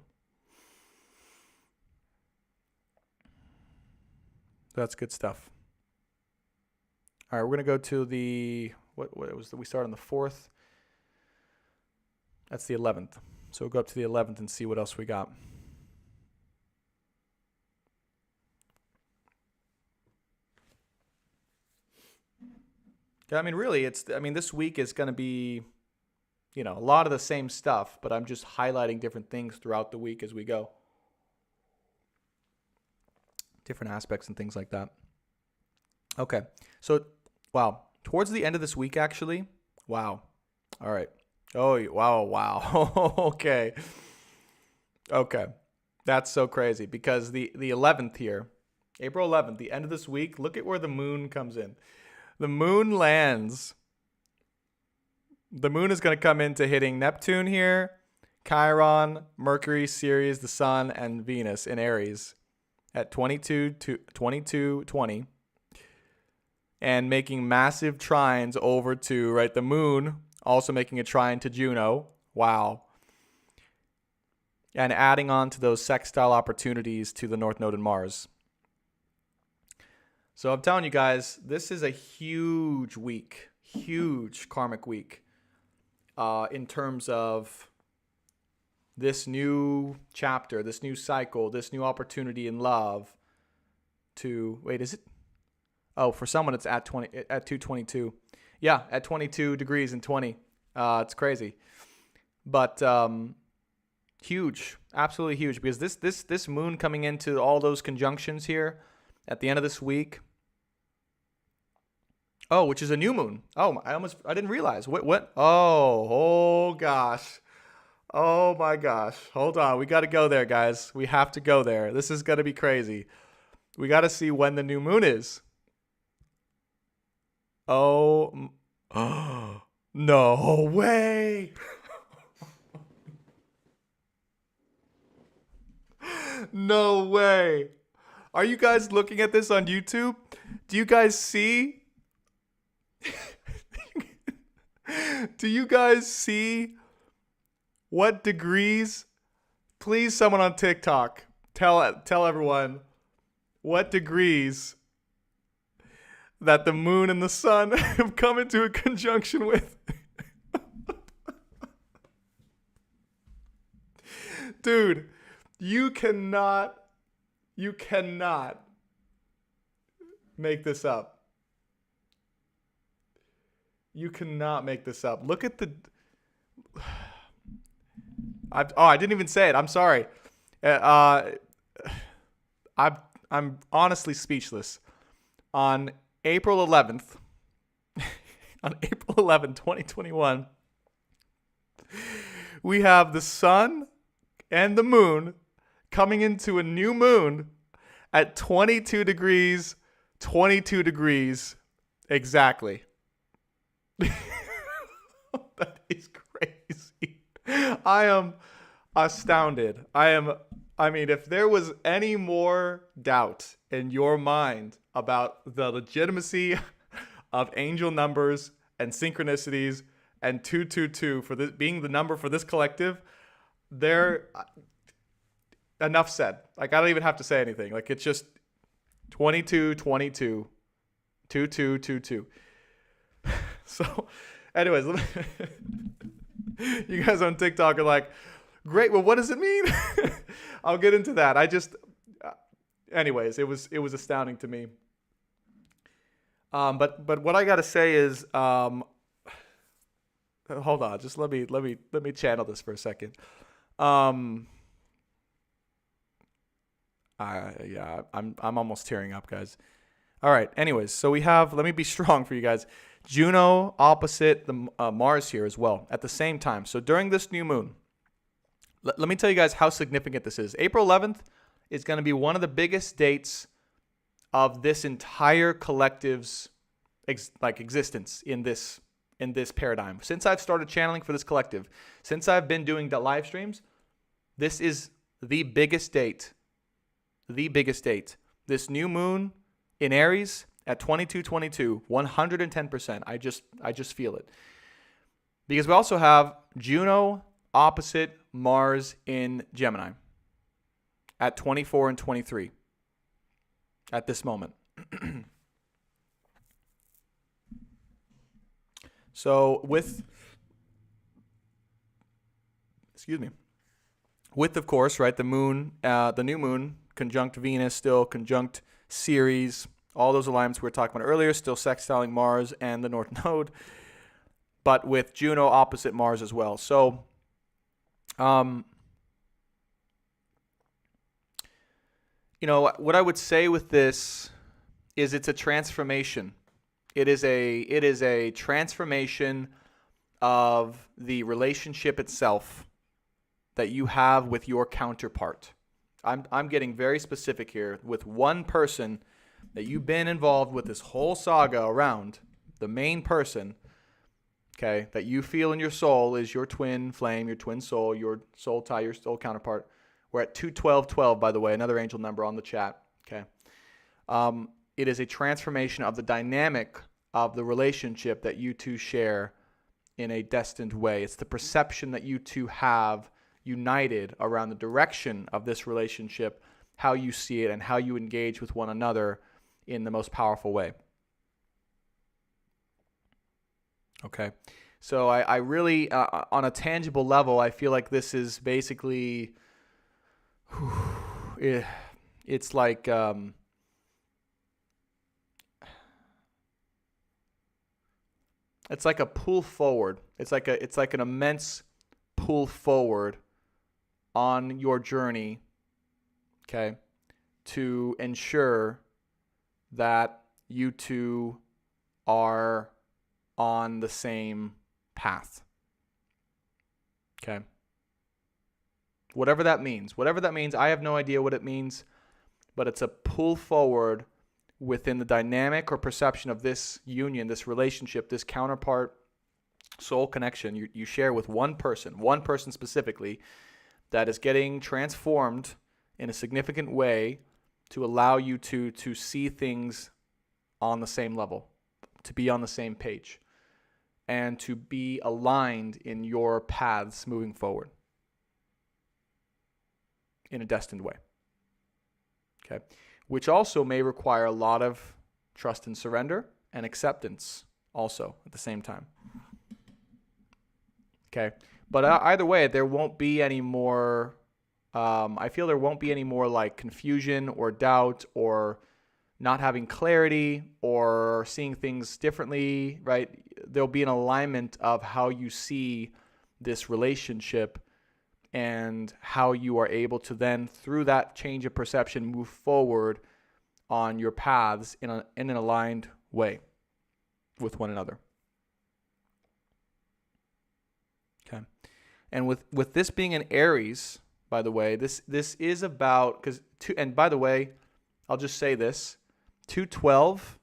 That's good stuff. All right, we're going to go to the, what was the, we start on the 4th. That's the 11th. So we'll go up to the 11th and see what else we got. Yeah, I mean, really, this week is going to be, a lot of the same stuff, but I'm just highlighting different things throughout the week as we go. Different aspects and things like that. Okay. So, wow. Towards the end of this week, actually. Wow. All right. Oh, wow. Okay. That's so crazy because the 11th here, April 11th, the end of this week, look at where the moon comes in. The moon lands. The moon is going to come into hitting Neptune here, Chiron, Mercury, Ceres, the Sun, and Venus in Aries at 22:20, and making massive trines over to, right, the moon, also making a trine to Juno. Wow. And adding on to those sextile opportunities to the North Node and Mars. So I'm telling you guys, this is a huge week, huge karmic week in terms of this new chapter, this new cycle, this new opportunity in love to, wait, is it? Oh, for someone it's at 222. Yeah, at 22 degrees and 20. It's crazy. But huge, absolutely huge, because this moon coming into all those conjunctions here at the end of this week. Oh, which is a new moon. Oh, I didn't realize. What? Oh gosh. Oh my gosh. Hold on. We got to go there, guys. We have to go there. This is going to be crazy. We got to see when the new moon is. Oh, no way. No way. Are you guys looking at this on YouTube? Do you guys see? Do you guys see what degrees? Please, someone on TikTok, tell everyone what degrees that the moon and the sun have come into a conjunction with. Dude, you cannot make this up. You cannot make this up. Look at the... I didn't even say it. I'm sorry. I'm honestly speechless. On April 11th, 2021, we have the sun and the moon coming into a new moon at 22 degrees exactly. That is crazy. I am astounded. I mean, if there was any more doubt in your mind about the legitimacy of angel numbers and synchronicities and 222 for this being the number for this collective, enough said. Like, I don't even have to say anything. Like, it's just 22, 22, 22, 22. So, anyways, you guys on TikTok are like, great. Well, what does it mean? I'll get into that. Anyways, it was astounding to me. But what I gotta say is, hold on, just let me channel this for a second. Yeah, I'm almost tearing up, guys. All right. Anyways, so we have, let me be strong for you guys. Juno opposite the Mars here as well at the same time. So during this new moon, let me tell you guys how significant this is. April 11th is going to be one of the biggest dates of this entire collective's existence in this paradigm. Since I've started channeling for this collective, since I've been doing the live streams, this is the biggest date. The biggest date. This new moon in Aries at 2222, 110%. I just feel it. Because we also have Juno opposite Mars in Gemini at 24 and 23 at this moment. So with, of course, right, the moon, the new moon, conjunct Venus, still conjunct Ceres, all those alignments we were talking about earlier, still sextiling Mars and the North Node, but with Juno opposite Mars as well. So, what I would say with this is it's a transformation. It is a transformation of the relationship itself that you have with your counterpart. I'm getting very specific here with one person that you've been involved with this whole saga around, the main person, okay, that you feel in your soul is your twin flame, your twin soul, your soul tie, your soul counterpart. We're at 21212, by the way, another angel number on the chat, okay? It is a transformation of the dynamic of the relationship that you two share in a destined way. It's the perception that you two have united around the direction of this relationship, how you see it, and how you engage with one another in the most powerful way. Okay, so I really, on a tangible level, I feel like this is basically, it's like, it's like a pull forward. It's like an immense pull forward on your journey, okay, to ensure that you two are on the same path. Okay. Whatever that means, I have no idea what it means, but it's a pull forward within the dynamic or perception of this union, this relationship, this counterpart soul connection you share with one person specifically, that is getting transformed in a significant way to allow you to see things on the same level, to be on the same page, and to be aligned in your paths moving forward in a destined way. Okay, which also may require a lot of trust and surrender and acceptance also at the same time. Okay, but either way, there won't be any more, I feel there won't be any more like confusion or doubt or not having clarity or seeing things differently, right? There'll be an alignment of how you see this relationship and how you are able to then, through that change of perception, move forward on your paths in an aligned way with one another. Okay. And with this being an Aries, by the way, this is about, and by the way, I'll just say this, 212,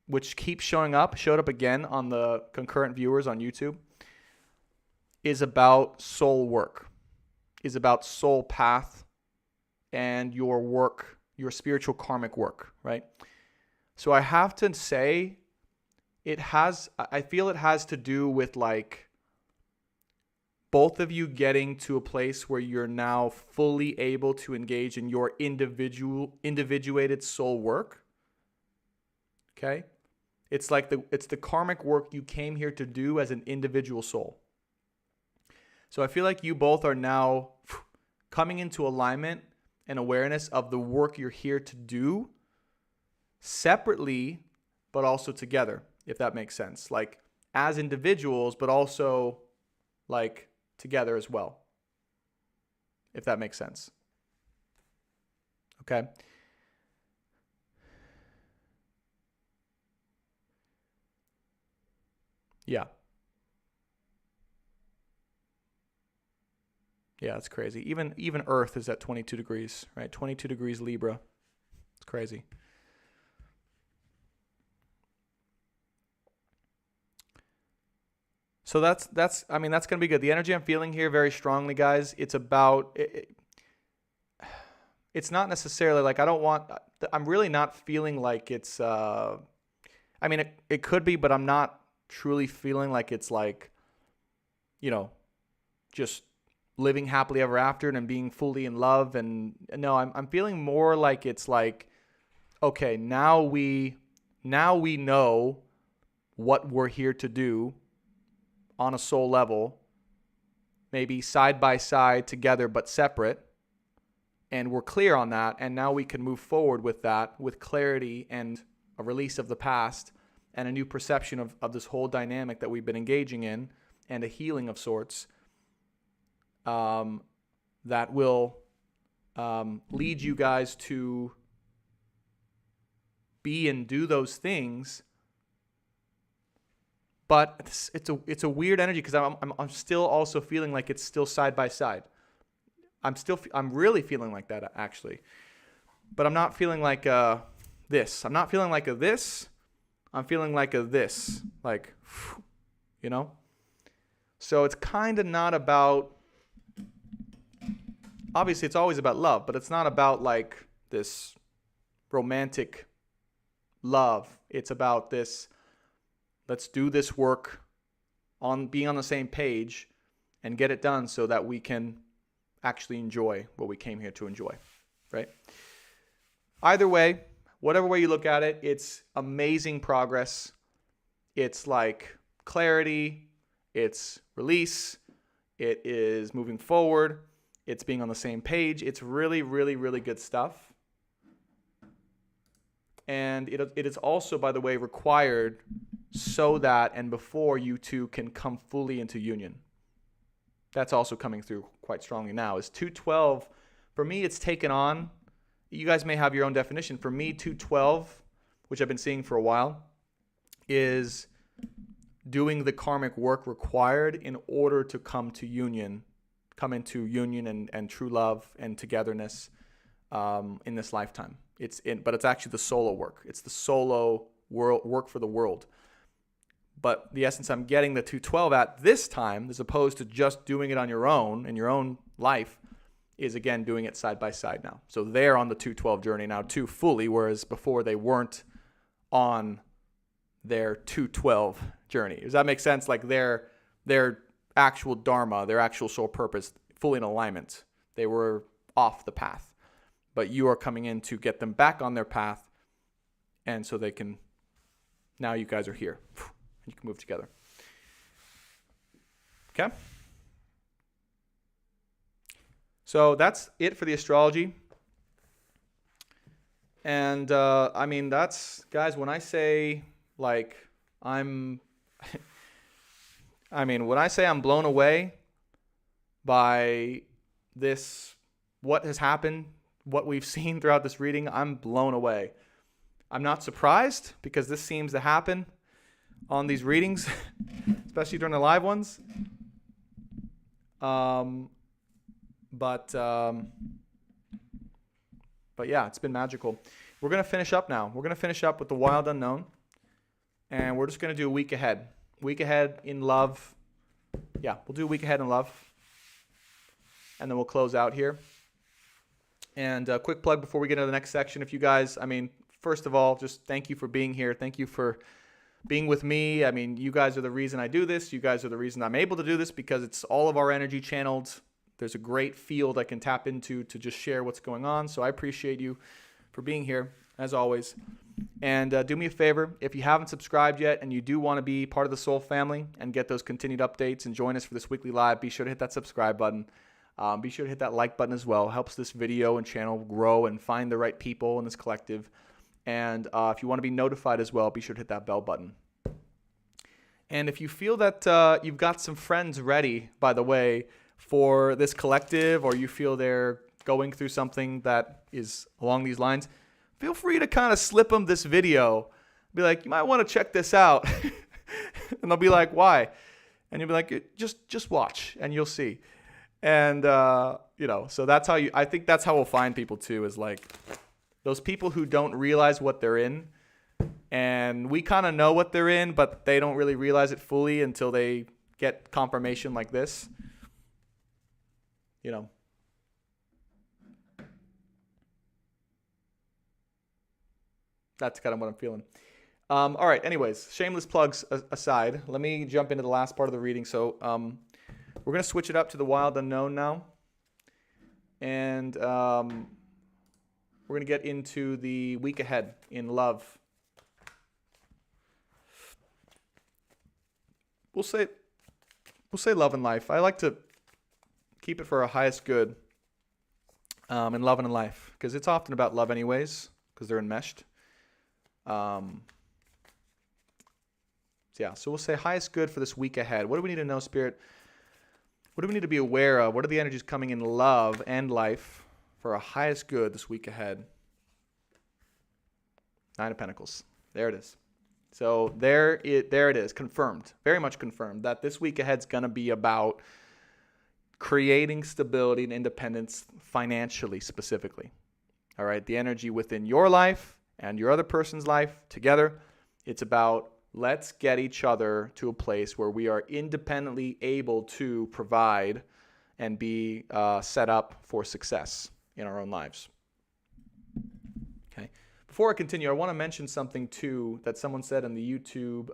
which keeps showed up again on the concurrent viewers on YouTube, is about soul work, is about soul path and your work, your spiritual karmic work, right? So I have to say I feel it has to do with like both of you getting to a place where you're now fully able to engage in your individuated soul work. Okay? It's like it's the karmic work you came here to do as an individual soul. So I feel like you both are now coming into alignment and awareness of the work you're here to do separately, but also together, if that makes sense. Like as individuals, but also like together as well, if that makes sense. Okay. Yeah. Yeah, it's crazy. Even Earth is at 22 degrees, right? 22 degrees Libra. It's crazy. So that's going to be good. The energy I'm feeling here very strongly, guys, it's about it's not necessarily like I'm really not feeling like it's it could be, but I'm not truly feeling like it's like, just living happily ever after and being fully in love. And no, I'm feeling more like it's like, okay, now we know what we're here to do on a soul level, maybe side by side together but separate, and we're clear on that, and now we can move forward with that with clarity and a release of the past and a new perception of this whole dynamic that we've been engaging in, and a healing of sorts that will lead you guys to be and do those things. But it's a weird energy because I'm still also feeling like it's still side by side. I'm really feeling like that actually, but I'm not feeling like this. I'm not feeling like a this. I'm feeling like a this, like, So it's kind of not about. Obviously, it's always about love, but it's not about like this romantic love. It's about this. Let's do this work on being on the same page and get it done so that we can actually enjoy what we came here to enjoy, right? Either way, whatever way you look at it, it's amazing progress. It's like clarity. It's release. It is moving forward. It's being on the same page. It's really, really, really good stuff. And it is also, by the way, required so that and before you two can come fully into union. That's also coming through quite strongly now. Is 212, for me, it's taken on. You guys may have your own definition. For me, 212, which I've been seeing for a while, is doing the karmic work required in order to come to union, come into union and true love and togetherness in this lifetime. But it's actually the solo work. It's the solo work for the world. But the essence I'm getting the 212 at this time, as opposed to just doing it on your own in your own life, is again doing it side by side now. So they're on the 212 journey now too fully, whereas before they weren't on their 212 journey. Does that make sense? Like their actual dharma, their actual soul purpose, fully in alignment. They were off the path. But you are coming in to get them back on their path, and so they can, now you guys are here. You can move together. Okay? So that's it for the astrology. And, that's, guys, when I say, like, when I say I'm blown away by this, what has happened, what we've seen throughout this reading, I'm blown away. I'm not surprised because this seems to happen on these readings, especially during the live ones. But yeah, it's been magical. We're going to finish up now. We're going to finish up with the wild unknown. And we're just going to do a week ahead. Week ahead in love. Yeah, we'll do a week ahead in love. And then we'll close out here. And a quick plug before we get into the next section. If you guys, first of all, just thank you for being here. Thank you for being with me. I mean, you guys are the reason I do this. You guys are the reason I'm able to do this, because it's all of our energy channeled. There's a great field I can tap into to just share what's going on. So I appreciate you for being here, as always. And do me a favor, if you haven't subscribed yet and you do want to be part of the Soul family and get those continued updates and join us for this weekly live, be sure to hit that subscribe button. Be sure to hit that like button as well. It helps this video and channel grow and find the right people in this collective. And if you want to be notified as well, be sure to hit that bell button. And if you feel that you've got some friends ready, by the way, for this collective, or you feel they're going through something that is along these lines, feel free to kind of slip them this video. Be like, you might want to check this out. And they'll be like, why? And you'll be like, just watch and you'll see. And, so that's how I think that's how we'll find people too, is like those people who don't realize what they're in. And we kind of know what they're in, but they don't really realize it fully until they get confirmation like this. That's kind of what I'm feeling. All right. Anyways, shameless plugs aside, let me jump into the last part of the reading. So we're going to switch it up to the wild unknown now. And we're going to get into the week ahead in love. We'll say love and life. I like to keep it for our highest good in love and in life, because it's often about love anyways, because they're enmeshed. So we'll say highest good for this week ahead. What do we need to know, Spirit? What do we need to be aware of? What are the energies coming in love and life for our highest good this week ahead? Nine of Pentacles. There it is. So there it is, confirmed, very much confirmed, that this week ahead is going to be about creating stability and independence financially, specifically. All right, the energy within your life and your other person's life together. It's about, let's get each other to a place where we are independently able to provide and be set up for success in our own lives. Okay. Before I continue, I want to mention something too that someone said in the YouTube.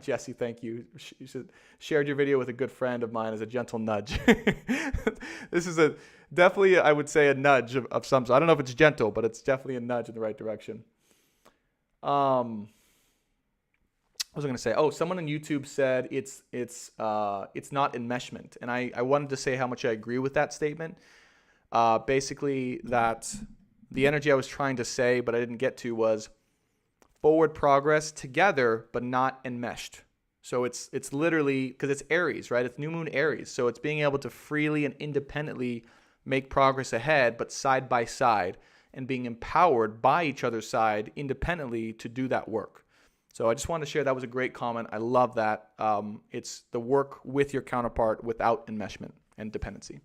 Jesse, thank you. You shared your video with a good friend of mine as a gentle nudge. This is definitely, I would say, a nudge of some sort. I don't know if it's gentle, but it's definitely a nudge in the right direction. What was I going to say? Oh, someone on YouTube said it's not enmeshment, and I wanted to say how much I agree with that statement. Basically, that the energy I was trying to say, but I didn't get to, was forward progress together, but not enmeshed. So it's literally, because it's Aries, right? It's new moon Aries. So it's being able to freely and independently make progress ahead, but side by side, and being empowered by each other's side independently to do that work. So I just wanted to share, that was a great comment. I love that. It's the work with your counterpart without enmeshment and dependency.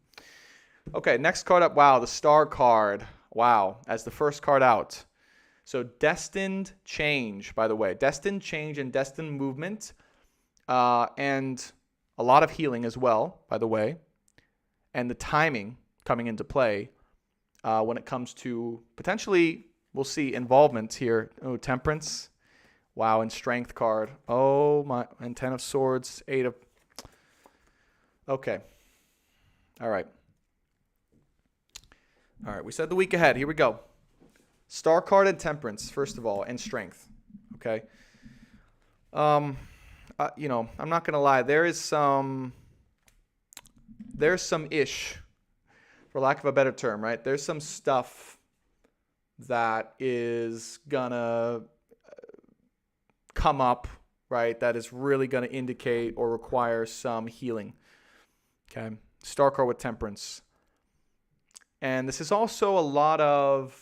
Okay, next card up. Wow, the Star card. Wow, as the first card out. So destined change, by the way. Destined change and destined movement. And a lot of healing as well, by the way. And the timing coming into play when it comes to potentially, we'll see, involvement here. Oh, Temperance. Wow, and Strength card. Oh, my. And Ten of Swords. Eight of... Okay. All right. All right, we said the week ahead. Here we go. Star card and Temperance, first of all, and Strength. Okay. I'm not gonna lie. There's some ish, for lack of a better term, right? There's some stuff that is gonna come up, right? That is really gonna indicate or require some healing. Okay. Star card with Temperance. And this is also a lot of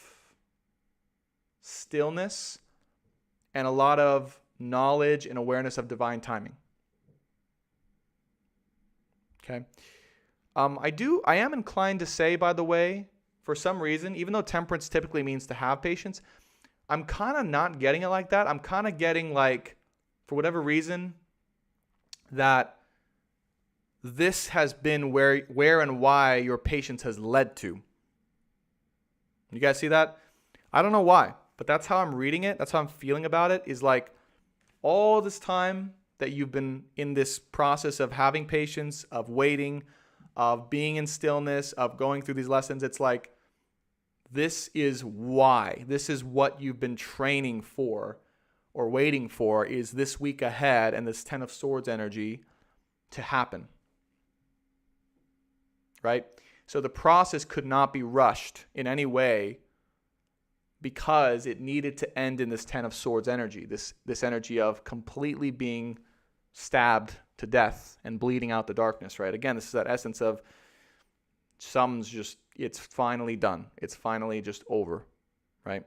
stillness and a lot of knowledge and awareness of divine timing. Okay. I am inclined to say, by the way, for some reason, even though Temperance typically means to have patience, I'm kind of not getting it like that. I'm kind of getting, like, for whatever reason, that this has been where and why your patience has led to. You guys see that? I don't know why. but that's how I'm reading it. That's how I'm feeling about it, is like all this time that you've been in this process of having patience, of waiting, of being in stillness, of going through these lessons. It's like, this is why. This is what you've been training for or waiting for, is this week ahead and this 10 of Swords energy to happen. Right? So the process could not be rushed in any way because it needed to end in this 10 of Swords energy, this energy of completely being stabbed to death and bleeding out the darkness, right? Again, this is that essence of some's just, it's finally done. It's finally just over, right?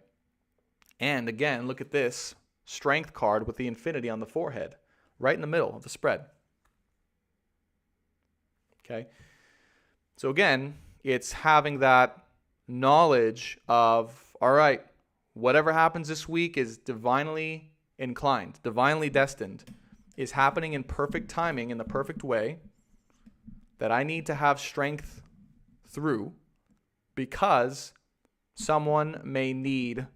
And again, look at this Strength card with the infinity on the forehead, right in the middle of the spread. Okay? So again, it's having that knowledge of, all right, whatever happens this week is divinely inclined, divinely destined, is happening in perfect timing, in the perfect way, that I need to have strength through, because someone may need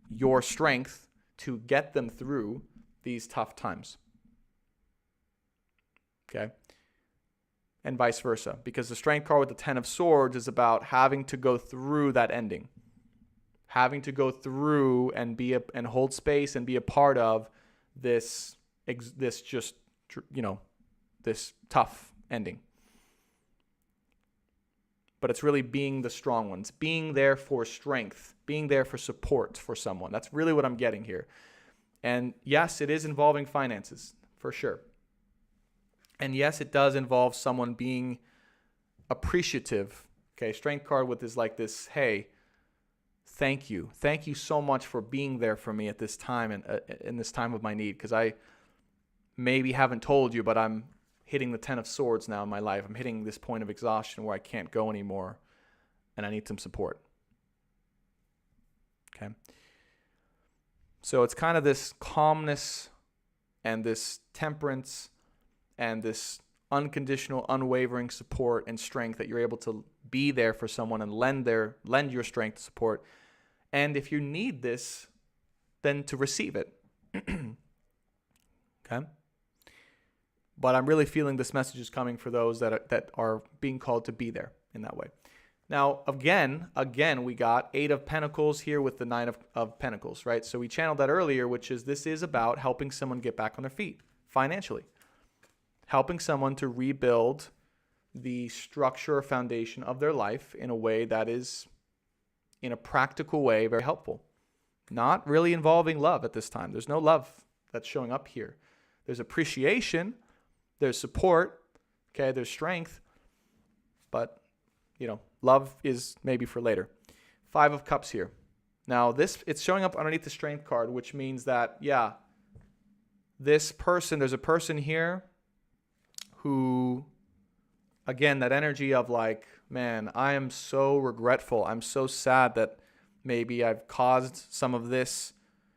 your strength to get them through these tough times. Okay? And vice versa, because the Strength card with the 10 of Swords is about having to go through that ending, having to go through and and hold space and be a part of this just, this tough ending. But it's really being the strong ones, being there for strength, being there for support for someone. That's really what I'm getting here. And yes, it is involving finances, for sure. And yes, it does involve someone being appreciative. Okay, Strength card with is like this, hey, thank you. Thank you so much for being there for me at this time and in this time of my need, because I maybe haven't told you, but I'm hitting the 10 of Swords now in my life. I'm hitting this point of exhaustion where I can't go anymore and I need some support. Okay. So it's kind of this calmness and this temperance and this unconditional, unwavering support and strength that you're able to be there for someone and lend your strength to support. And if you need this, then to receive it. Okay? But I'm really feeling this message is coming for those that are being called to be there in that way. Now, again, we got 8 of Pentacles here with the 9 of Pentacles, right? So we channeled that earlier, which is this is about helping someone get back on their feet financially. Helping someone to rebuild the structure or foundation of their life in a way that is, in a practical way, very helpful. Not really involving love at this time. There's no love that's showing up here. There's appreciation. There's support, okay, there's strength, but, love is maybe for later. 5 of Cups here. Now, it's showing up underneath the Strength card, which means that, there's a person here who, again, that energy of like, man, I am so regretful. I'm so sad that maybe I've caused some of this,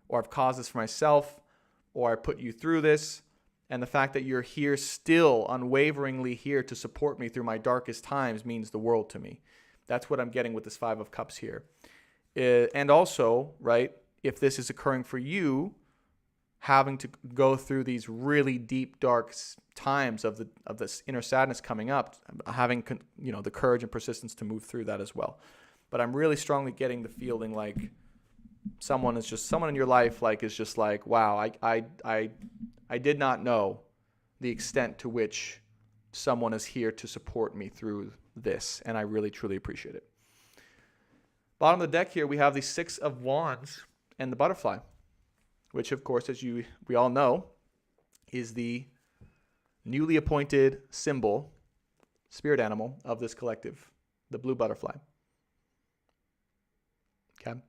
or I've caused this for myself, or I put you through this. And the fact that you're here still, unwaveringly here to support me through my darkest times means the world to me. That's what I'm getting with this 5 of Cups here. And also, right, if this is occurring for you, having to go through these really deep, dark times of this inner sadness coming up, having the courage and persistence to move through that as well. But I'm really strongly getting the feeling like someone in your life is just like, wow, I did not know the extent to which someone is here to support me through this, and I really, truly appreciate it. Bottom of the deck here, we have the 6 of Wands and the butterfly, which, of course, as we all know, is the newly appointed symbol, spirit animal of this collective, the blue butterfly. Okay?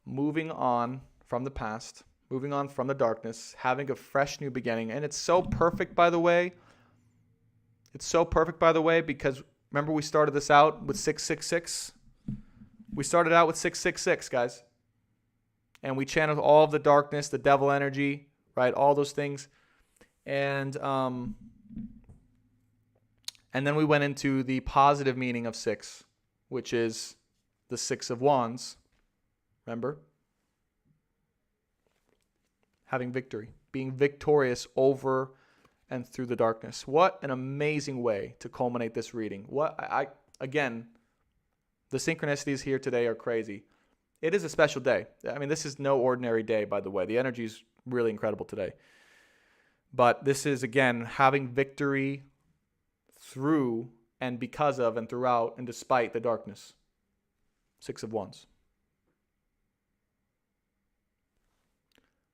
Moving on from the past, moving on from the darkness, having a fresh new beginning. And it's so perfect, by the way. It's so perfect, by the way, because remember we started this out with 666? We started out with 666, guys. And we channeled all of the darkness, the devil energy, right? All those things. And then we went into the positive meaning of 6, which is the 6 of Wands. Remember? having victory, being victorious over and through the darkness. What an amazing way to culminate this reading. Again, the synchronicities here today are crazy. It is a special day. I mean, this is no ordinary day, by the way. The energy is really incredible today. But this is, again, having victory through and because of and throughout and despite the darkness. 6 of Wands.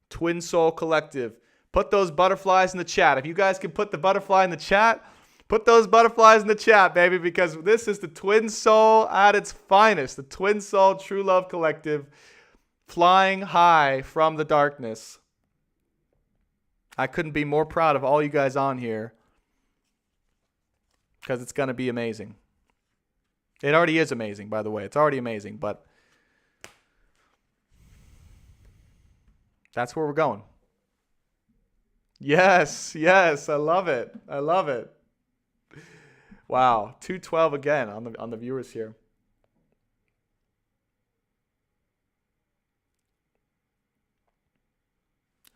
Twin Soul Collective. Put those butterflies in the chat. If you guys can put the butterfly in the chat, put those butterflies in the chat, baby, because this is the Twin Soul at its finest. The Twin Soul True Love Collective flying high from the darkness. I couldn't be more proud of all you guys on here because it's going to be amazing. It already is amazing, by the way. It's already amazing, but that's where we're going. Yes, I love it. I love it. Wow, 212 again on the viewers here.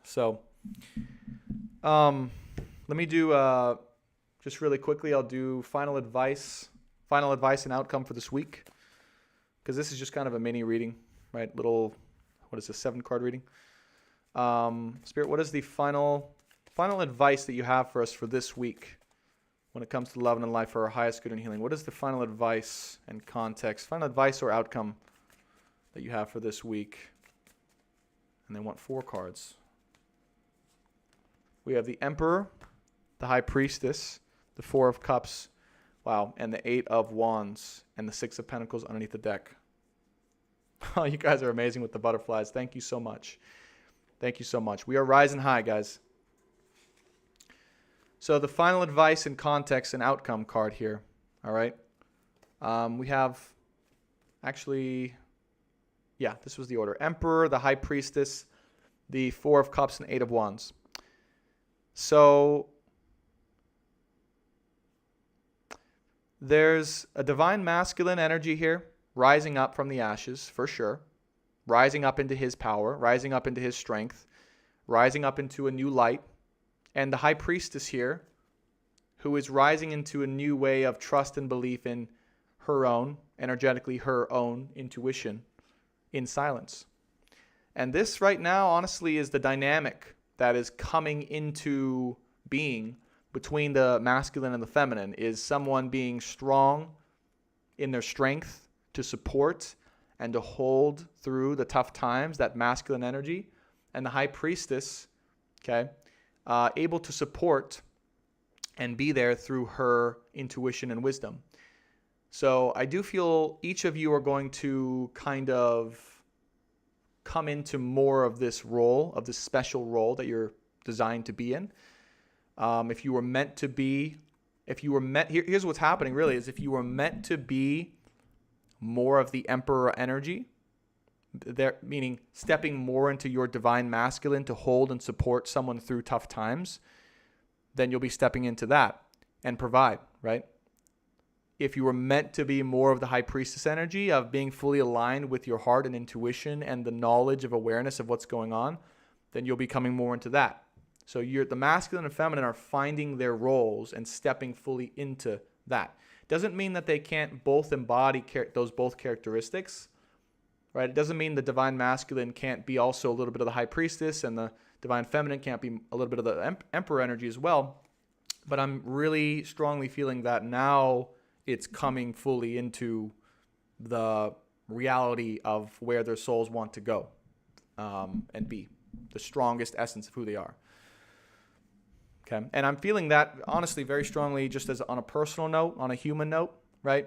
So, let me do just really quickly. I'll do final advice and outcome for this week, because this is just kind of a mini reading, right? Little, what is this, 7-card reading? Spirit, what is the final advice that you have for us for this week when it comes to love and life for our highest good and healing? What is the final advice and context, final advice or outcome that you have for this week? And they want 4 cards. We have the Emperor, the High Priestess, the 4 of Cups, wow, and the 8 of Wands, and the 6 of Pentacles underneath the deck. Oh, you guys are amazing with the butterflies. Thank you so much. Thank you so much. We are rising high, guys. So the final advice and context and outcome card here, all right? We have, actually, yeah, this was the order. Emperor, the High Priestess, the 4 of Cups, and 8 of Wands. So there's a divine masculine energy here, rising up from the ashes, for sure. Rising up into his power, rising up into his strength, rising up into a new light. And the High Priestess here, who is rising into a new way of trust and belief in her own, energetically her own intuition in silence. And this right now, honestly, is the dynamic that is coming into being between the masculine and the feminine, is someone being strong in their strength to support and to hold through the tough times, that masculine energy, and the High Priestess, okay, able to support and be there through her intuition and wisdom. So I do feel each of you are going to kind of come into more of this role, of this special role that you're designed to be in. If you were meant to be, here's what's happening really, is if you were meant to be more of the Emperor energy, there, meaning stepping more into your divine masculine to hold and support someone through tough times, then you'll be stepping into that and provide, right? If you were meant to be more of the High Priestess energy of being fully aligned with your heart and intuition and the knowledge of awareness of what's going on, then you'll be coming more into that. So the masculine and feminine are finding their roles and stepping fully into that. Doesn't mean that they can't both embody those both characteristics, right? It doesn't mean the divine masculine can't be also a little bit of the High Priestess and the divine feminine can't be a little bit of the Emperor energy as well. But I'm really strongly feeling that now it's coming fully into the reality of where their souls want to go and be the strongest essence of who they are. Okay, and I'm feeling that honestly very strongly, just as on a personal note, on a human note, right?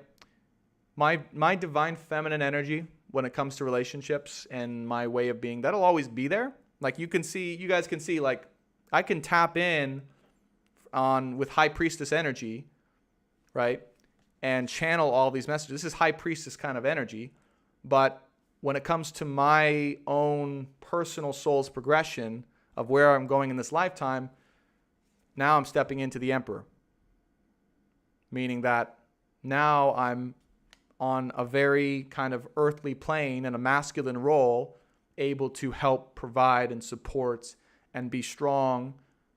My divine feminine energy when it comes to relationships and my way of being, that'll always be there. Like you guys can see, like I can tap in with High Priestess energy, right? And channel all these messages. This is High Priestess kind of energy, but when it comes to my own personal soul's progression of where I'm going in this lifetime, now I'm stepping into the Emperor, meaning that now I'm on a very kind of earthly plane in a masculine role, able to help provide and support and be strong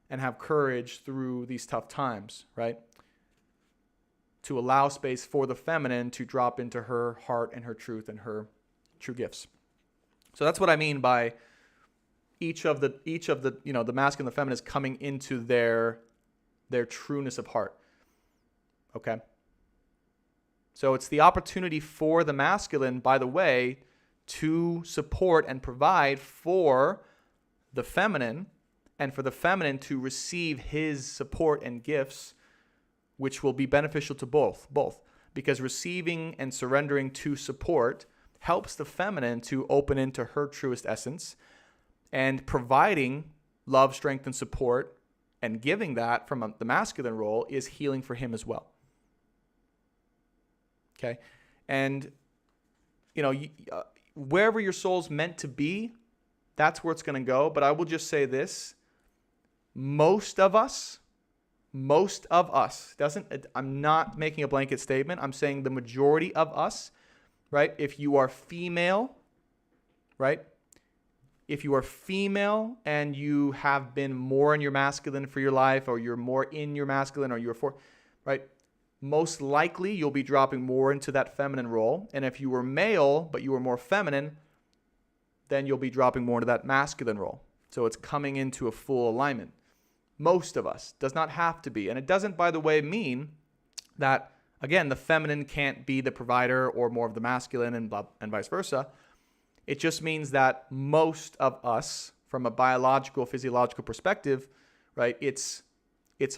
and have courage through these tough times, right? To allow space for the feminine to drop into her heart and her truth and her true gifts. So that's what I mean by each of the the masculine and the feminine is coming into their trueness of heart. Okay? So it's the opportunity for the masculine, by the way, to support and provide for the feminine, and for the feminine to receive his support and gifts, which will be beneficial to both. Because receiving and surrendering to support helps the feminine to open into her truest essence, and providing love, strength, and support and giving that from the masculine role is healing for him as well. Okay? And, wherever your soul's meant to be, that's where it's going to go. But I will just say this. Most of us, I'm not making a blanket statement. I'm saying the majority of us, right? If you are female, right? If you are female and you have been more in your masculine for your life, or you're more in your masculine, or you're right? Most likely you'll be dropping more into that feminine role. And if you were male, but you were more feminine, then you'll be dropping more into that masculine role. So it's coming into a full alignment. Most of us. Does not have to be. And it doesn't, by the way, mean that, again, the feminine can't be the provider or more of the masculine and vice versa. It just means that most of us, from a biological, physiological perspective, right, it's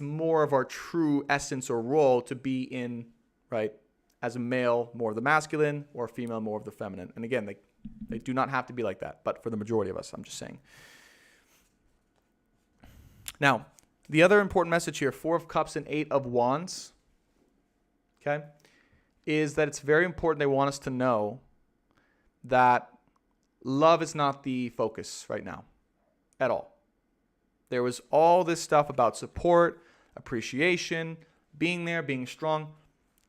more of our true essence or role to be in, right, as a male, more of the masculine, or a female, more of the feminine. And again, they do not have to be like that, but for the majority of us, I'm just saying. Now, the other important message here, 4 of Cups and 8 of Wands, okay, is that it's very important. They want us to know that love is not the focus right now at all. There was all this stuff about support, appreciation, being there, being strong.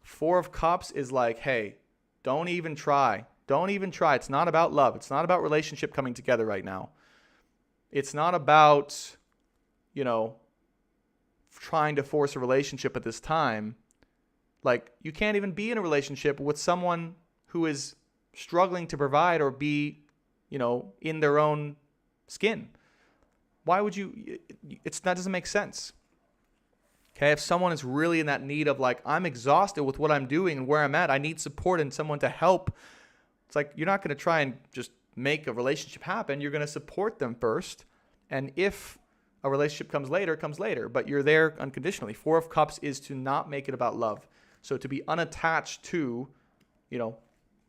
4 of Cups is like, hey, don't even try. Don't even try. It's not about love. It's not about relationship coming together right now. It's not about, trying to force a relationship at this time. Like, you can't even be in a relationship with someone who is struggling to provide or be, in their own skin. Why would you? That doesn't make sense. Okay, if someone is really in that need of like, I'm exhausted with what I'm doing and where I'm at, I need support and someone to help. It's like, you're not going to try and just make a relationship happen. You're going to support them first. And if a relationship comes later, but you're there unconditionally. 4 of Cups is to not make it about love. So to be unattached to,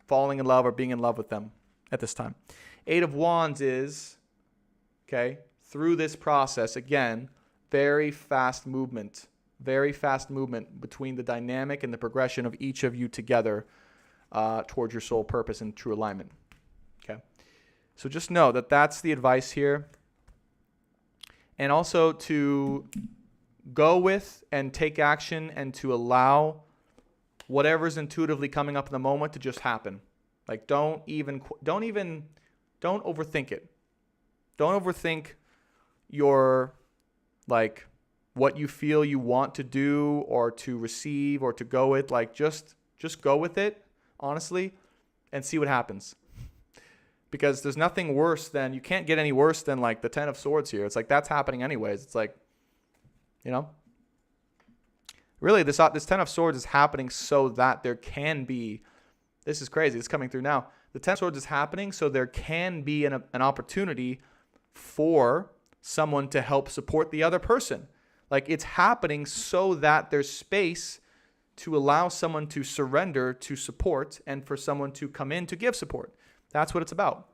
falling in love or being in love with them at this time. 8 of Wands is, okay, through this process, again, very fast movement between the dynamic and the progression of each of you together towards your soul purpose and true alignment. Okay. So just know that that's the advice here. And also to go with and take action and to allow whatever's intuitively coming up in the moment to just happen. Like, don't overthink it. Don't overthink your, like, what you feel you want to do or to receive or to go with. Like, just go with it, honestly, and see what happens. Because there's nothing worse than, you can't get any worse than like the 10 of Swords here. It's like, that's happening anyways. It's like, really this 10 of Swords is happening so that there can be, this is crazy, it's coming through now. The 10 of Swords is happening so there can be an opportunity for someone to help support the other person. Like, it's happening so that there's space to allow someone to surrender to support and for someone to come in to give support. That's what it's about.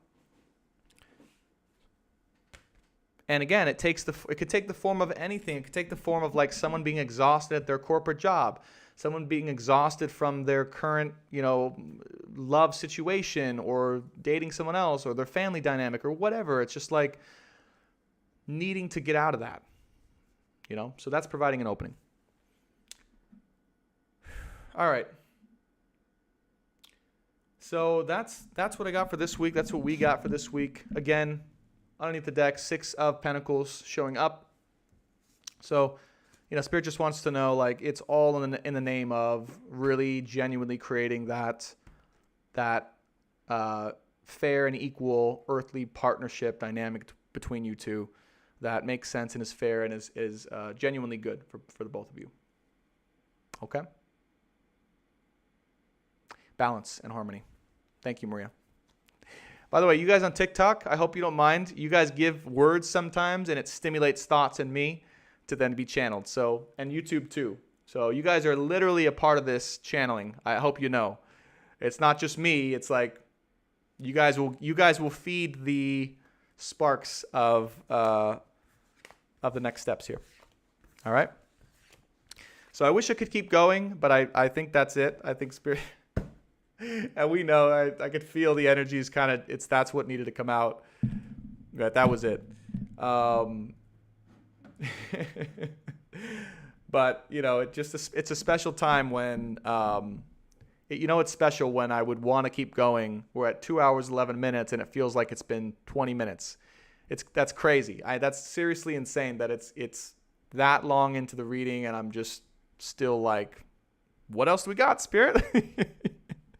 And again, it could take the form of anything. It could take the form of like someone being exhausted at their corporate job, someone being exhausted from their current, love situation or dating someone else or their family dynamic or whatever. It's just like needing to get out of that, So that's providing an opening. All right. So that's what I got for this week. That's what we got for this week. Again, underneath the deck, 6 of Pentacles showing up. So, Spirit just wants to know, like, it's all in the name of really genuinely creating that fair and equal earthly partnership dynamic between you two that makes sense and is fair and is genuinely good for the both of you. Okay? Balance and harmony. Thank you, Maria. By the way, you guys on TikTok, I hope you don't mind. You guys give words sometimes, and it stimulates thoughts in me to then be channeled. So, and YouTube too. So you guys are literally a part of this channeling. I hope you know. It's not just me. It's like you guys will feed the sparks of the next steps here. All right. So I wish I could keep going, but I think that's it. I think Spirit, and we know I could feel the energies kind of. That's what needed to come out. But that was it. But it's a special time when it's special when I would want to keep going. We're at 2 hours 11 minutes and it feels like it's been 20 minutes. That's crazy. That's seriously insane that it's that long into the reading and I'm just still like, what else do we got, Spirit?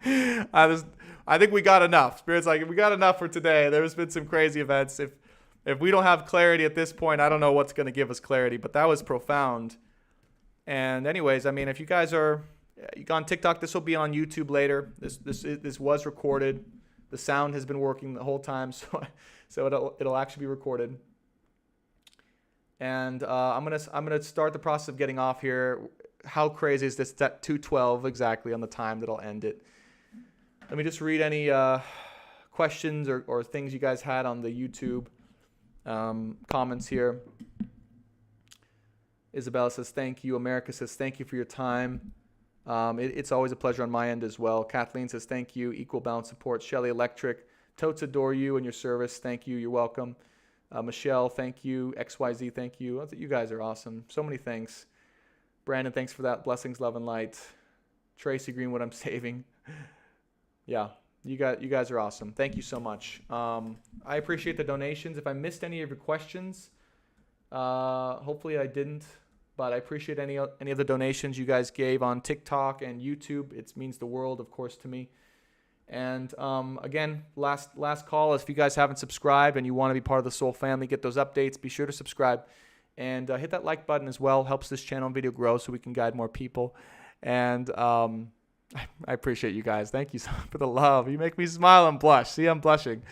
I think we got enough. Spirit's like, we got enough for today. There's been some crazy events. If we don't have clarity at this point, I don't know what's going to give us clarity, but that was profound. And anyways, I mean, if you guys are on TikTok, this will be on YouTube later. This was recorded. The sound has been working the whole time, so it'll actually be recorded. And I'm gonna start the process of getting off here. How crazy is this? It's at 2:12 exactly on the time that I'll end it. Let me just read any questions or things you guys had on the YouTube comments here. Isabella says, thank you. America says, thank you for your time. It's always a pleasure on my end as well. Kathleen says, thank you. Equal balance support. Shelly Electric. Totes adore you and your service. Thank you. You're welcome. Michelle, thank you. XYZ, thank you. You guys are awesome. So many thanks. Brandon, thanks for that. Blessings, love, and light. Tracy Greenwood, I'm saving. Yeah, you guys are awesome. Thank you so much. I appreciate the donations. If I missed any of your questions, hopefully I didn't, but I appreciate any of the donations you guys gave on TikTok and YouTube. It means the world, of course, to me. And again, last call is if you guys haven't subscribed and you want to be part of the Soul family, get those updates, be sure to subscribe and hit that like button as well. Helps this channel and video grow so we can guide more people. And I appreciate you guys. Thank you so much for the love. You make me smile and blush. See, I'm blushing.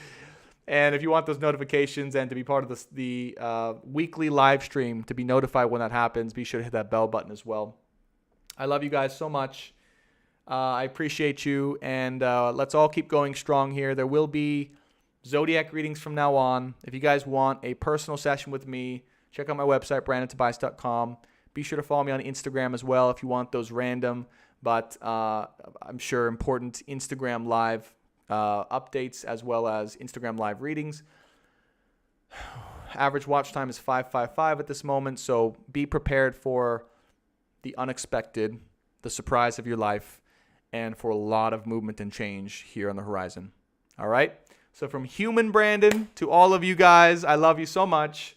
And if you want those notifications and to be part of the weekly live stream to be notified when that happens, be sure to hit that bell button as well. I love you guys so much. I appreciate you. And let's all keep going strong here. There will be Zodiac readings from now on. If you guys want a personal session with me, check out my website, brandontobias.com. Be sure to follow me on Instagram as well if you want those random, but I'm sure important Instagram live updates as well as Instagram live readings. Average watch time is 555 at this moment, so be prepared for the unexpected, the surprise of your life, and for a lot of movement and change here on the horizon. All right? So from human Brandon to all of you guys, I love you so much.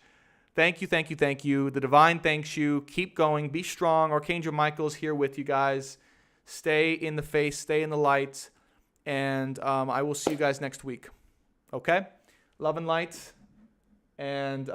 Thank you, thank you, thank you. The divine thanks you. Keep going. Be strong. Archangel Michael is here with you guys. Stay in the face. Stay in the light. And I will see you guys next week. Okay? Love and light. And